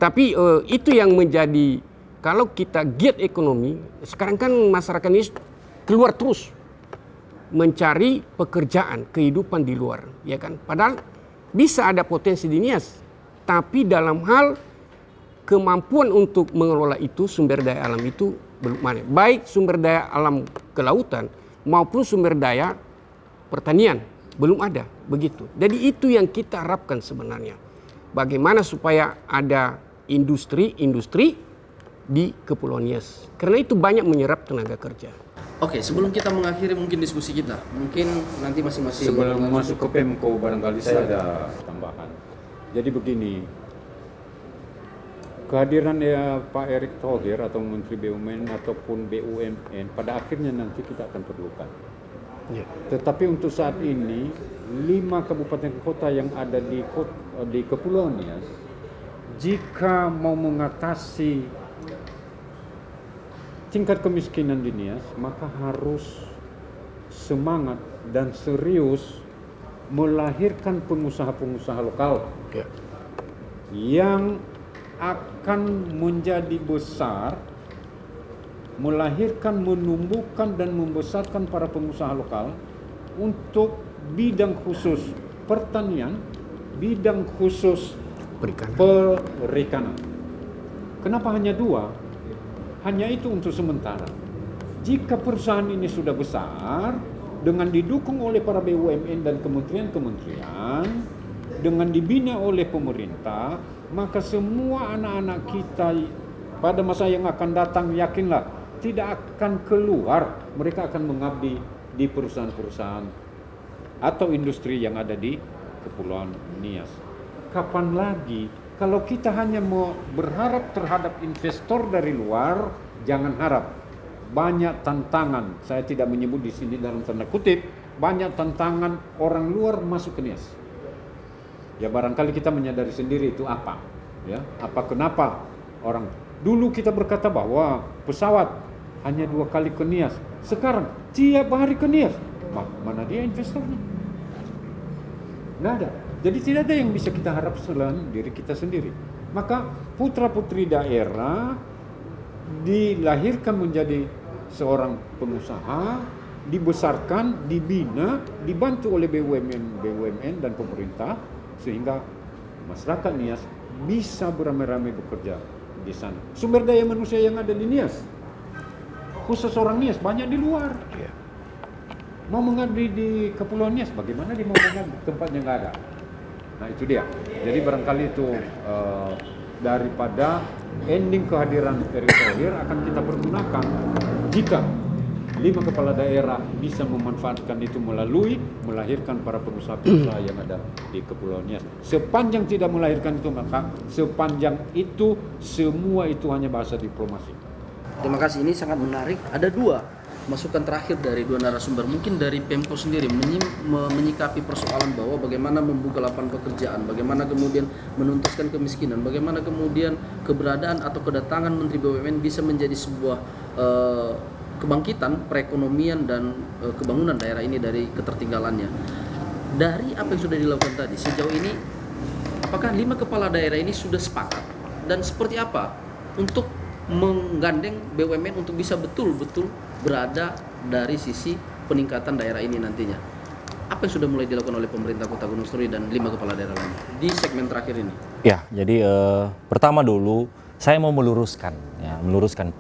Tapi itu yang menjadi, kalau kita giat ekonomi, sekarang kan masyarakat ini keluar terus. mencari pekerjaan, kehidupan di luar, ya kan? Padahal bisa ada potensi di Nias, tapi dalam hal kemampuan untuk mengelola itu, sumber daya alam itu belum ada. Baik sumber daya alam kelautan maupun sumber daya pertanian belum ada, begitu. Jadi itu yang kita harapkan sebenarnya. Bagaimana supaya ada industri di Kepulauan Nias. Karena itu banyak menyerap tenaga kerja. Oke, sebelum kita mengakhiri mungkin diskusi kita, mungkin nanti masing-masing Sebelum masuk ke Pemko, barangkali saya ada tambahan. Jadi begini, kehadiran ya Pak Erick Thohir atau Menteri BUMN ataupun BUMN pada akhirnya nanti kita akan perlukan. Ya. Tetapi untuk saat ini 5 kabupaten kota yang ada di Kepulauan Nias, jika mau mengatasi tingkat kemiskinan di Nias, maka harus semangat dan serius melahirkan pengusaha-pengusaha lokal yang akan menjadi besar, melahirkan, menumbuhkan dan membesarkan para pengusaha lokal untuk bidang khusus pertanian, bidang khusus perikanan. Kenapa hanya 2? Hanya itu untuk sementara. Jika perusahaan ini sudah besar, dengan didukung oleh para BUMN dan kementerian-kementerian, dengan dibina oleh pemerintah, maka semua anak-anak kita pada masa yang akan datang, yakinlah, tidak akan keluar. Mereka akan mengabdi di perusahaan-perusahaan atau industri yang ada di Kepulauan Nias. Kapan lagi? Kalau kita hanya mau berharap terhadap investor dari luar, jangan harap. Banyak tantangan, saya tidak menyebut di sini dalam tanda kutip, banyak tantangan orang luar masuk ke Nias. Ya barangkali kita menyadari sendiri itu apa. Ya, kenapa orang dulu kita berkata bahwa pesawat hanya 2 kali ke Nias. Sekarang tiap hari ke Nias. Mana dia investornya? Nggak ada. Jadi tidak ada yang bisa kita harap selain diri kita sendiri. Maka putra-putri daerah dilahirkan menjadi seorang pengusaha, dibesarkan, dibina, dibantu oleh BUMN dan pemerintah, sehingga masyarakat Nias bisa beramai-ramai bekerja di sana. Sumber daya manusia yang ada di Nias, khusus orang Nias, banyak di luar. Mau mengabdi di Kepulauan Nias, bagaimana dia mau mengabdi? Tempatnya nggak ada. Nah itu dia. Jadi barangkali itu daripada ending kehadiran Erick Thohir akan kita pergunakan jika 5 kepala daerah bisa memanfaatkan itu melalui melahirkan para pengusaha-pengusaha yang ada di Kepulauan Nias. Sepanjang tidak melahirkan itu, maka sepanjang itu semua itu hanya bahasa diplomasi. Terima kasih, ini sangat menarik. Ada 2 masukan terakhir dari 2 narasumber. Mungkin dari Pemko sendiri menyikapi persoalan bahwa bagaimana membuka lapangan pekerjaan, bagaimana kemudian menuntaskan kemiskinan, bagaimana kemudian keberadaan atau kedatangan Menteri BUMN bisa menjadi sebuah kebangkitan perekonomian dan kebangunan daerah ini dari ketertinggalannya. Dari apa yang sudah dilakukan tadi, sejauh ini apakah 5 kepala daerah ini sudah sepakat dan seperti apa untuk menggandeng BUMN untuk bisa betul-betul berada dari sisi peningkatan daerah ini nantinya? Apa yang sudah mulai dilakukan oleh pemerintah Kota Gunung Sri dan 5 kepala daerah lain di segmen terakhir ini? Ya, jadi pertama dulu saya mau meluruskan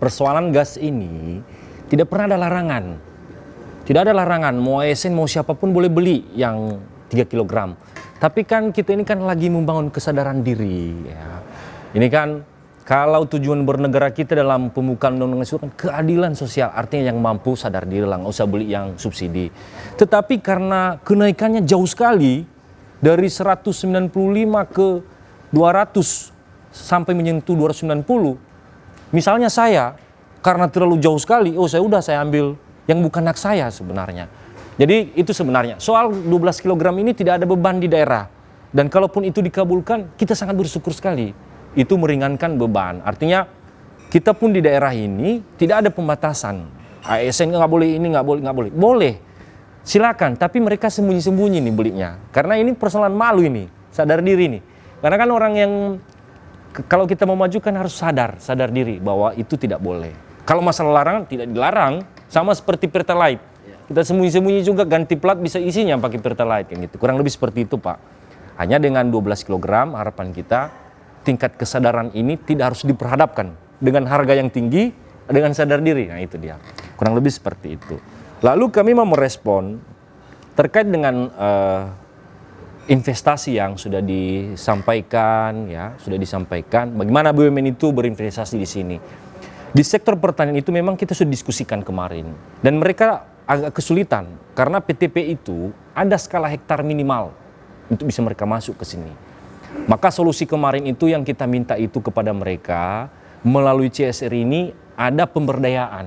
persoalan gas ini tidak pernah ada larangan. Tidak ada larangan, mau ASN mau siapapun boleh beli yang 3 kg. Tapi kan kita ini kan lagi membangun kesadaran diri. Ya. Ini kan kalau tujuan bernegara kita dalam pembukaan undang-undang itu kan keadilan sosial, artinya yang mampu sadar diri lah, nggak usah beli yang subsidi. Tetapi karena kenaikannya jauh sekali, dari 195 ke 200 sampai menyentuh 290. Misalnya saya, karena terlalu jauh sekali, saya ambil yang bukan hak saya sebenarnya. Jadi itu sebenarnya, soal 12 kg ini tidak ada beban di daerah. Dan kalaupun itu dikabulkan, kita sangat bersyukur sekali. Itu meringankan beban. Artinya kita pun di daerah ini tidak ada pembatasan. ASN nggak boleh ini, nggak boleh. Boleh, silakan. Tapi mereka sembunyi-sembunyi nih belinya. Karena ini persoalan malu ini, sadar diri nih. Karena kan orang yang kalau kita mau maju kan harus sadar diri bahwa itu tidak boleh. Kalau masalah larangan tidak dilarang, sama seperti Pertalite. Kita sembunyi-sembunyi juga ganti plat bisa isinya pakai Pertalite kan gitu. Kurang lebih seperti itu, Pak. Hanya dengan 12 kg harapan kita tingkat kesadaran ini tidak harus diperhadapkan dengan harga yang tinggi dengan sadar diri. Nah, itu dia. Kurang lebih seperti itu. Lalu kami mau merespon terkait dengan investasi yang sudah disampaikan, ya, sudah disampaikan. Bagaimana BUMN itu berinvestasi di sini? Di sektor pertanian itu memang kita sudah diskusikan kemarin, dan mereka agak kesulitan karena PTP itu ada skala hektar minimal untuk bisa mereka masuk ke sini. Maka solusi kemarin itu yang kita minta itu kepada mereka melalui CSR ini ada pemberdayaan,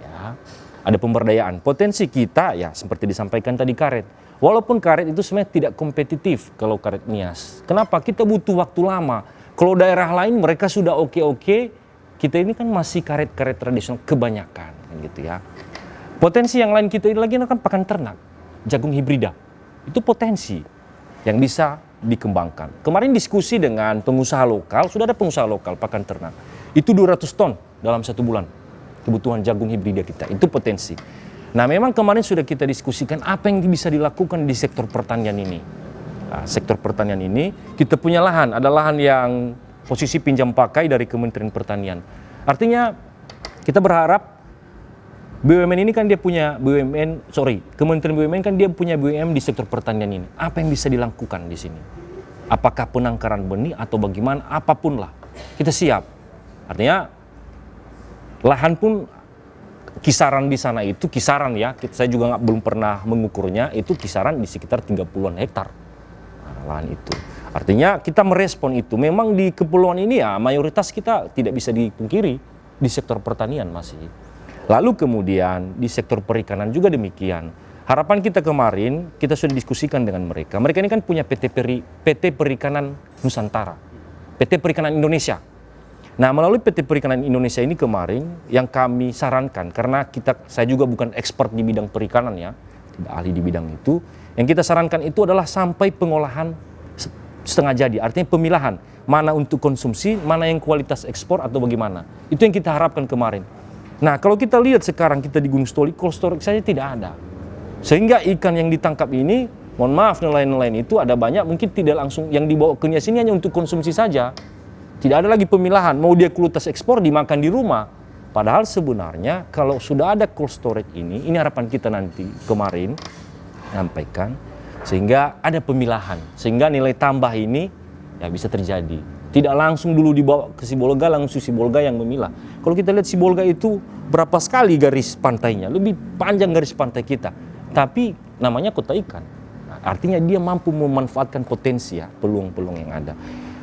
ya, ada pemberdayaan. Potensi kita ya seperti disampaikan tadi karet. Walaupun karet itu sebenarnya tidak kompetitif kalau karet Nias. Kenapa? Kita butuh waktu lama. Kalau daerah lain mereka sudah oke-oke, kita ini kan masih karet-karet tradisional kebanyakan, gitu ya. Potensi yang lain kita ini lagi kan pakan ternak, jagung hibrida. Itu potensi yang bisa dikembangkan. Kemarin diskusi dengan pengusaha lokal, sudah ada pengusaha lokal pakan ternak. Itu 200 ton dalam 1 bulan kebutuhan jagung hibrida kita. Itu potensi. Nah, memang kemarin sudah kita diskusikan apa yang bisa dilakukan di sektor pertanian ini. Nah, sektor pertanian ini kita punya lahan, ada lahan yang posisi pinjam pakai dari Kementerian Pertanian. Artinya kita berharap BUMN ini kan dia punya Kementerian BUMN kan dia punya BUMN di sektor pertanian ini. Apa yang bisa dilakukan di sini? Apakah penangkaran benih atau bagaimana? Apapun lah, kita siap. Artinya lahan pun kisaran di sana itu kisaran ya, saya juga belum pernah mengukurnya, itu kisaran di sekitar 30-an hektar lahan itu. Artinya kita merespon itu. Memang di kepulauan ini ya mayoritas kita tidak bisa dipungkiri di sektor pertanian masih. Lalu kemudian di sektor perikanan juga demikian. Harapan kita kemarin kita sudah diskusikan dengan mereka. Mereka ini kan punya PT Perikanan Nusantara, PT Perikanan Indonesia. Nah, melalui PT Perikanan Indonesia ini kemarin yang kami sarankan, karena saya juga bukan expert di bidang perikanan ya, tidak ahli di bidang itu, yang kita sarankan itu adalah sampai pengolahan setengah jadi, artinya pemilahan, mana untuk konsumsi, mana yang kualitas ekspor atau bagaimana. Itu yang kita harapkan kemarin. Nah, kalau kita lihat sekarang kita di Gunung Stoli, cold storage saja tidak ada. Sehingga ikan yang ditangkap ini, mohon maaf nelayan-nelayan itu ada banyak, mungkin tidak langsung yang dibawa ke Nias ini hanya untuk konsumsi saja. Tidak ada lagi pemilahan, mau dia kualitas ekspor dimakan di rumah. Padahal sebenarnya kalau sudah ada cold storage ini harapan kita nanti kemarin sampaikan, sehingga ada pemilahan, sehingga nilai tambah ini ya bisa terjadi. Tidak langsung dulu dibawa ke Sibolga, langsung Sibolga yang memilah. Kalau kita lihat Sibolga itu berapa sekali garis pantainya, lebih panjang garis pantai kita. Tapi namanya kota ikan. Nah, artinya dia mampu memanfaatkan potensi ya, peluang-peluang yang ada.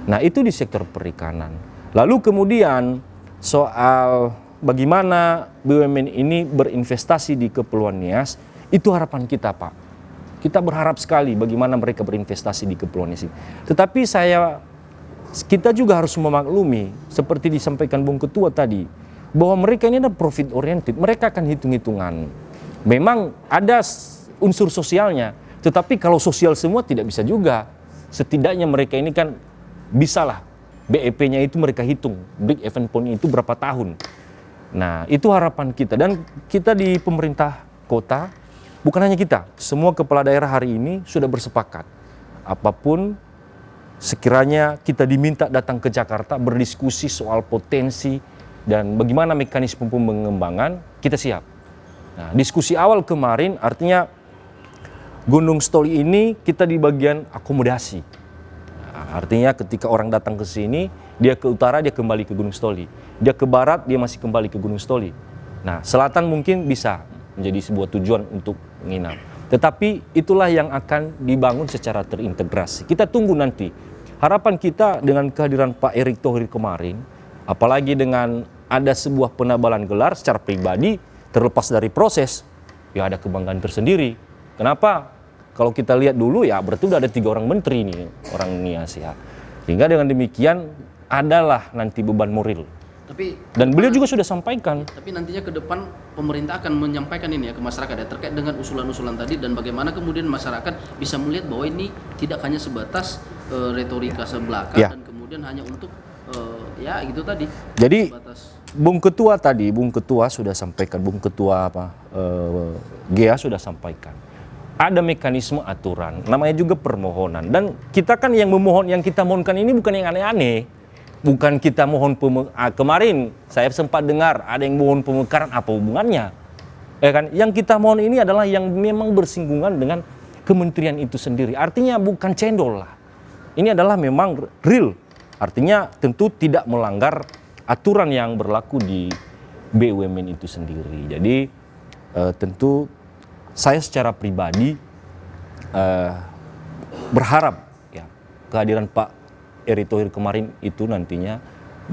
Nah, itu di sektor perikanan. Lalu kemudian soal bagaimana BUMN ini berinvestasi di Kepulauan Nias, itu harapan kita, Pak. Kita berharap sekali bagaimana mereka berinvestasi di Kepulauan Nias. Tetapi kita juga harus memaklumi, seperti disampaikan Bung Ketua tadi, bahwa mereka ini adalah profit oriented. Mereka akan hitung-hitungan. Memang ada unsur sosialnya, tetapi kalau sosial semua tidak bisa juga. Setidaknya mereka ini kan bisalah BEP-nya itu mereka hitung, Big Event Point itu berapa tahun. Nah, itu harapan kita. Dan kita di pemerintah kota, bukan hanya kita, semua kepala daerah hari ini sudah bersepakat. Apapun sekiranya kita diminta datang ke Jakarta berdiskusi soal potensi dan bagaimana mekanisme pengembangan, kita siap. Nah, diskusi awal kemarin artinya Gunung Stoli ini kita di bagian akomodasi. Artinya ketika orang datang ke sini, dia ke utara, dia kembali ke Gunung Stoli. Dia ke barat, dia masih kembali ke Gunung Stoli. Nah, selatan mungkin bisa menjadi sebuah tujuan untuk menginap. Tetapi itulah yang akan dibangun secara terintegrasi. Kita tunggu nanti. Harapan kita dengan kehadiran Pak Erick Thohir kemarin, apalagi dengan ada sebuah penabalan gelar secara pribadi, terlepas dari proses, ya ada kebanggaan tersendiri. Kenapa? Kalau kita lihat dulu ya berarti udah ada 3 orang menteri nih, orang Nias ya. Sehingga dengan demikian adalah nanti beban moral. Dan beliau juga sudah sampaikan. Tapi nantinya ke depan pemerintah akan menyampaikan ini ya ke masyarakat ya terkait dengan usulan-usulan tadi dan bagaimana kemudian masyarakat bisa melihat bahwa ini tidak hanya sebatas retorika sebelaka dan kemudian hanya untuk ya gitu tadi. Jadi Bung Ketua sudah sampaikan, Bung Ketua GEA sudah sampaikan. Ada mekanisme aturan, namanya juga permohonan. Dan kita kan yang kita mohonkan ini bukan yang aneh-aneh. Bukan kita mohon kemarin saya sempat dengar ada yang mohon pemekaran, apa hubungannya? Ya kan? Yang kita mohon ini adalah yang memang bersinggungan dengan kementerian itu sendiri. Artinya bukan cendol lah. Ini adalah memang real. Artinya tentu tidak melanggar aturan yang berlaku di BUMN itu sendiri. Jadi tentu saya secara pribadi berharap ya kehadiran Pak Erick Thohir kemarin itu nantinya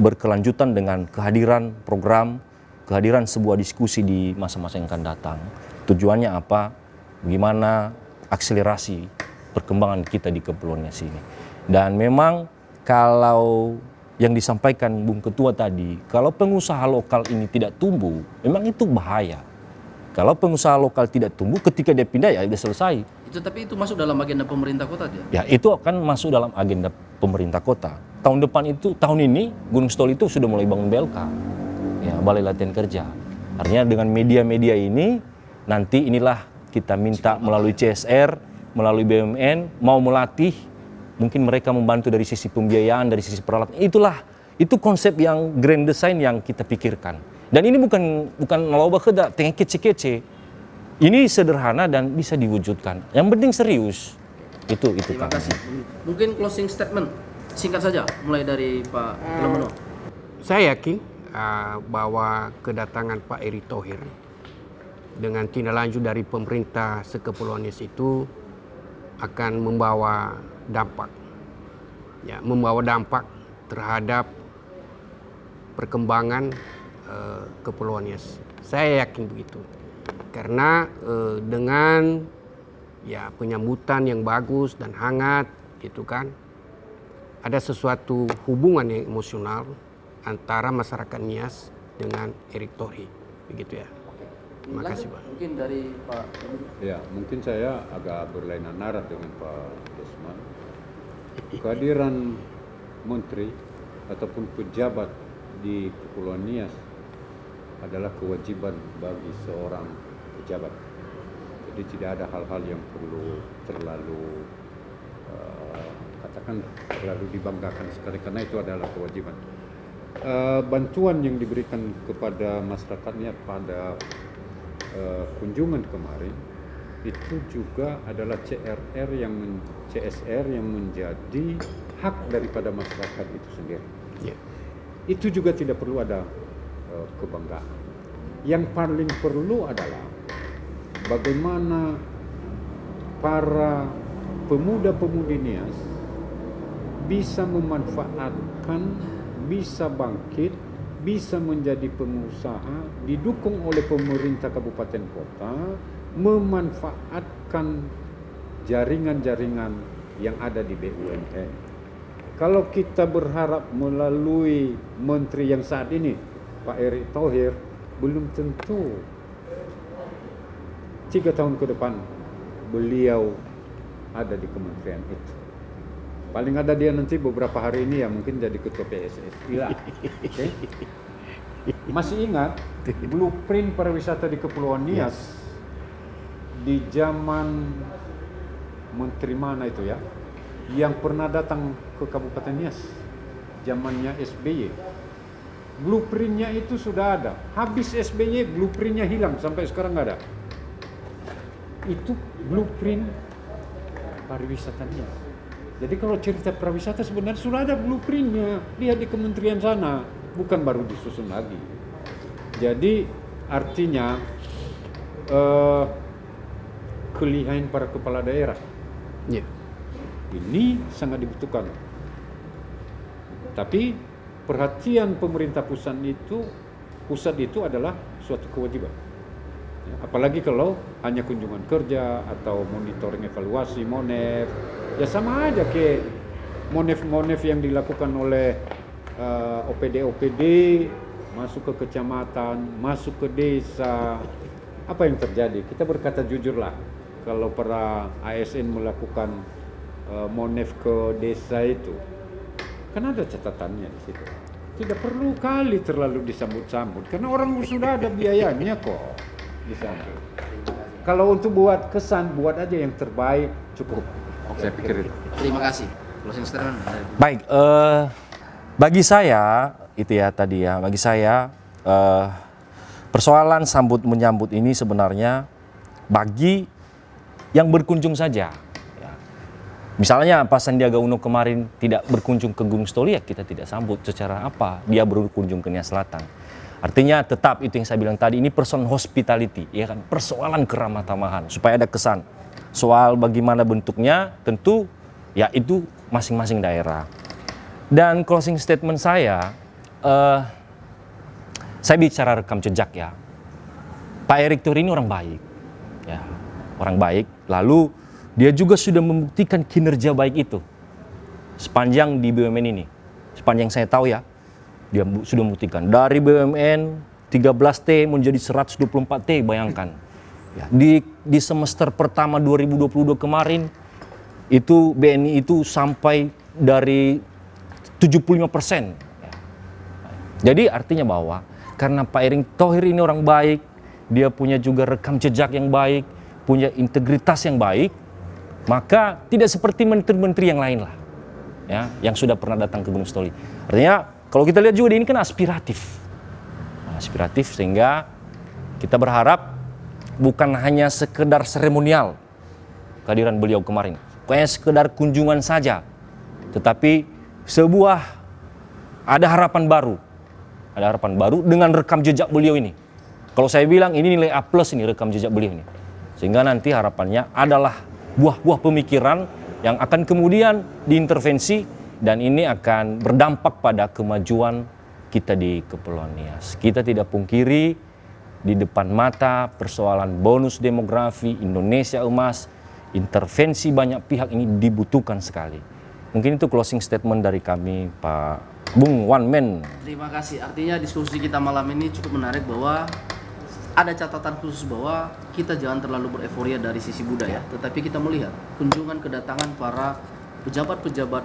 berkelanjutan dengan kehadiran program, kehadiran sebuah diskusi di masa-masa yang akan datang. Tujuannya apa? Bagaimana akselerasi perkembangan kita di Kepulauan Nias ini. Dan memang kalau yang disampaikan Bung Ketua tadi, kalau pengusaha lokal ini tidak tumbuh, memang itu bahaya. Kalau pengusaha lokal tidak tumbuh, ketika dia pindah ya sudah selesai. Tapi itu masuk dalam agenda pemerintah kota dia? Ya itu akan masuk dalam agenda pemerintah kota. Tahun ini Gunung Sitoli itu sudah mulai bangun BLK, ya Balai Latihan Kerja. Artinya dengan media-media ini, nanti inilah kita minta melalui CSR, melalui BUMN, mau melatih, mungkin mereka membantu dari sisi pembiayaan, dari sisi peralatan. Itu konsep yang grand design yang kita pikirkan. Dan ini bukan ngelobak kedak, tengah kece-kece. Ini sederhana dan bisa diwujudkan. Yang penting serius. Itu. Terima kasih. Mungkin closing statement singkat saja, mulai dari Pak Lemono. Saya yakin bahwa kedatangan Pak Erick Thohir dengan tindak lanjut dari pemerintah Sekepulauan Nias itu akan membawa dampak terhadap perkembangan Kepulauan Nias. Saya yakin begitu. Karena dengan penyambutan yang bagus dan hangat gitu kan, ada sesuatu hubungan yang emosional antara masyarakat Nias dengan Erick Thohir, begitu ya. Terima kasih Pak. Mungkin dari Pak. Ya, mungkin saya agak berlainan arah dengan Pak Desman. Kehadiran menteri ataupun pejabat di Kepulauan Nias adalah kewajiban bagi seorang pejabat. Jadi tidak ada hal-hal yang perlu terlalu terlalu dibanggakan sekali, karena itu adalah kewajiban. Bantuan yang diberikan kepada masyarakatnya pada kunjungan kemarin itu juga adalah CSR yang menjadi hak daripada masyarakat itu sendiri. Yeah. Itu juga tidak perlu ada kebanggaan. Yang paling perlu adalah bagaimana para pemuda-pemudi Nias bisa memanfaatkan, bisa bangkit, bisa menjadi pengusaha, didukung oleh pemerintah kabupaten kota, memanfaatkan jaringan-jaringan yang ada di BUMN. Kalau kita berharap melalui menteri yang saat ini, Pak Erick Thohir, belum tentu 3 tahun ke depan beliau ada di kementerian itu. Paling ada dia nanti beberapa hari ini ya mungkin jadi ketua PSSI lah. Okay? Masih ingat blueprint pariwisata di Kepulauan Nias di zaman menteri mana itu ya, yang pernah datang ke Kabupaten Nias zamannya SBY. Blueprintnya itu sudah ada. Habis SBY blueprintnya hilang sampai sekarang nggak ada. Itu blueprint pariwisata Nias. Jadi kalau cerita pariwisata sebenarnya sudah ada blueprintnya, lihat di kementerian sana, bukan baru disusun lagi. Jadi artinya kelihayan para kepala daerah ini sangat dibutuhkan. Tapi perhatian pemerintah pusat itu adalah suatu kewajiban. Apalagi kalau hanya kunjungan kerja atau monitoring evaluasi MONEF, ya sama aja kayak MONEF yang dilakukan oleh OPD masuk ke kecamatan, masuk ke desa. Apa yang terjadi? Kita berkata jujurlah, kalau para ASN melakukan MONEF ke desa itu, kan ada catatannya di situ. tidak perlu kali terlalu disambut-sambut karena orang sudah ada biayanya kok di sana. Kalau untuk buat kesan, buat aja yang terbaik cukup. Saya pikir itu. Terima kasih. Closing statement. Baik, bagi saya itu ya tadi ya, bagi saya persoalan sambut menyambut ini sebenarnya bagi yang berkunjung saja. Ya. Misalnya Pak Sandiaga Uno kemarin tidak berkunjung ke Gunung Stoli, ya kita tidak sambut secara apa, dia berkunjung ke Nia Selatan. Artinya tetap itu yang saya bilang tadi, ini persoalan hospitality, ya kan, persoalan keramah tamahan supaya ada kesan. Soal bagaimana bentuknya tentu ya itu masing-masing daerah. Dan closing statement saya bicara rekam jejak ya. Pak Erick Thohir ini orang baik, ya, orang baik. Lalu dia juga sudah membuktikan kinerja baik itu sepanjang di BUMN ini. Sepanjang saya tahu ya, dia sudah membuktikan dari BUMN 13T menjadi 124T, bayangkan. Ya, di semester pertama 2022 kemarin itu BNI itu sampai dari 75%. Ya. Jadi artinya bahwa karena Pak Erick Thohir ini orang baik, dia punya juga rekam jejak yang baik, punya integritas yang baik, maka tidak seperti menteri-menteri yang lain lah, ya, yang sudah pernah datang ke Gunung Stoli. Artinya kalau kita lihat juga ini kan aspiratif, sehingga kita berharap bukan hanya sekedar seremonial kehadiran beliau kemarin, bukannya sekedar kunjungan saja, tetapi ada harapan baru dengan rekam jejak beliau ini. Kalau saya bilang ini nilai A+ ini rekam jejak beliau ini. Sehingga nanti harapannya adalah buah-buah pemikiran yang akan kemudian diintervensi dan ini akan berdampak pada kemajuan kita di Kepulauan Nias. Kita tidak pungkiri di depan mata persoalan bonus demografi, Indonesia emas, intervensi banyak pihak ini dibutuhkan sekali. Mungkin itu closing statement dari kami, Pak Bung One Man. Terima kasih. Artinya diskusi kita malam ini cukup menarik bahwa ada catatan khusus bahwa kita jangan terlalu bereforia dari sisi budaya, tetapi kita melihat kunjungan kedatangan para pejabat-pejabat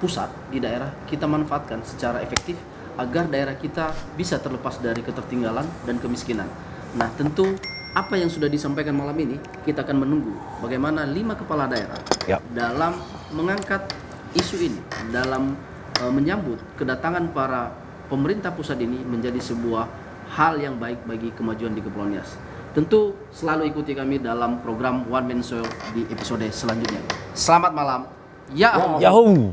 pusat di daerah kita manfaatkan secara efektif agar daerah kita bisa terlepas dari ketertinggalan dan kemiskinan. Nah, tentu apa yang sudah disampaikan malam ini kita akan menunggu bagaimana 5 kepala daerah dalam mengangkat isu ini, dalam menyambut kedatangan para pemerintah pusat ini menjadi sebuah hal yang baik bagi kemajuan di Kepulauan Nias. Tentu selalu ikuti kami dalam program One Man Show di episode selanjutnya. Selamat malam. Yahoo!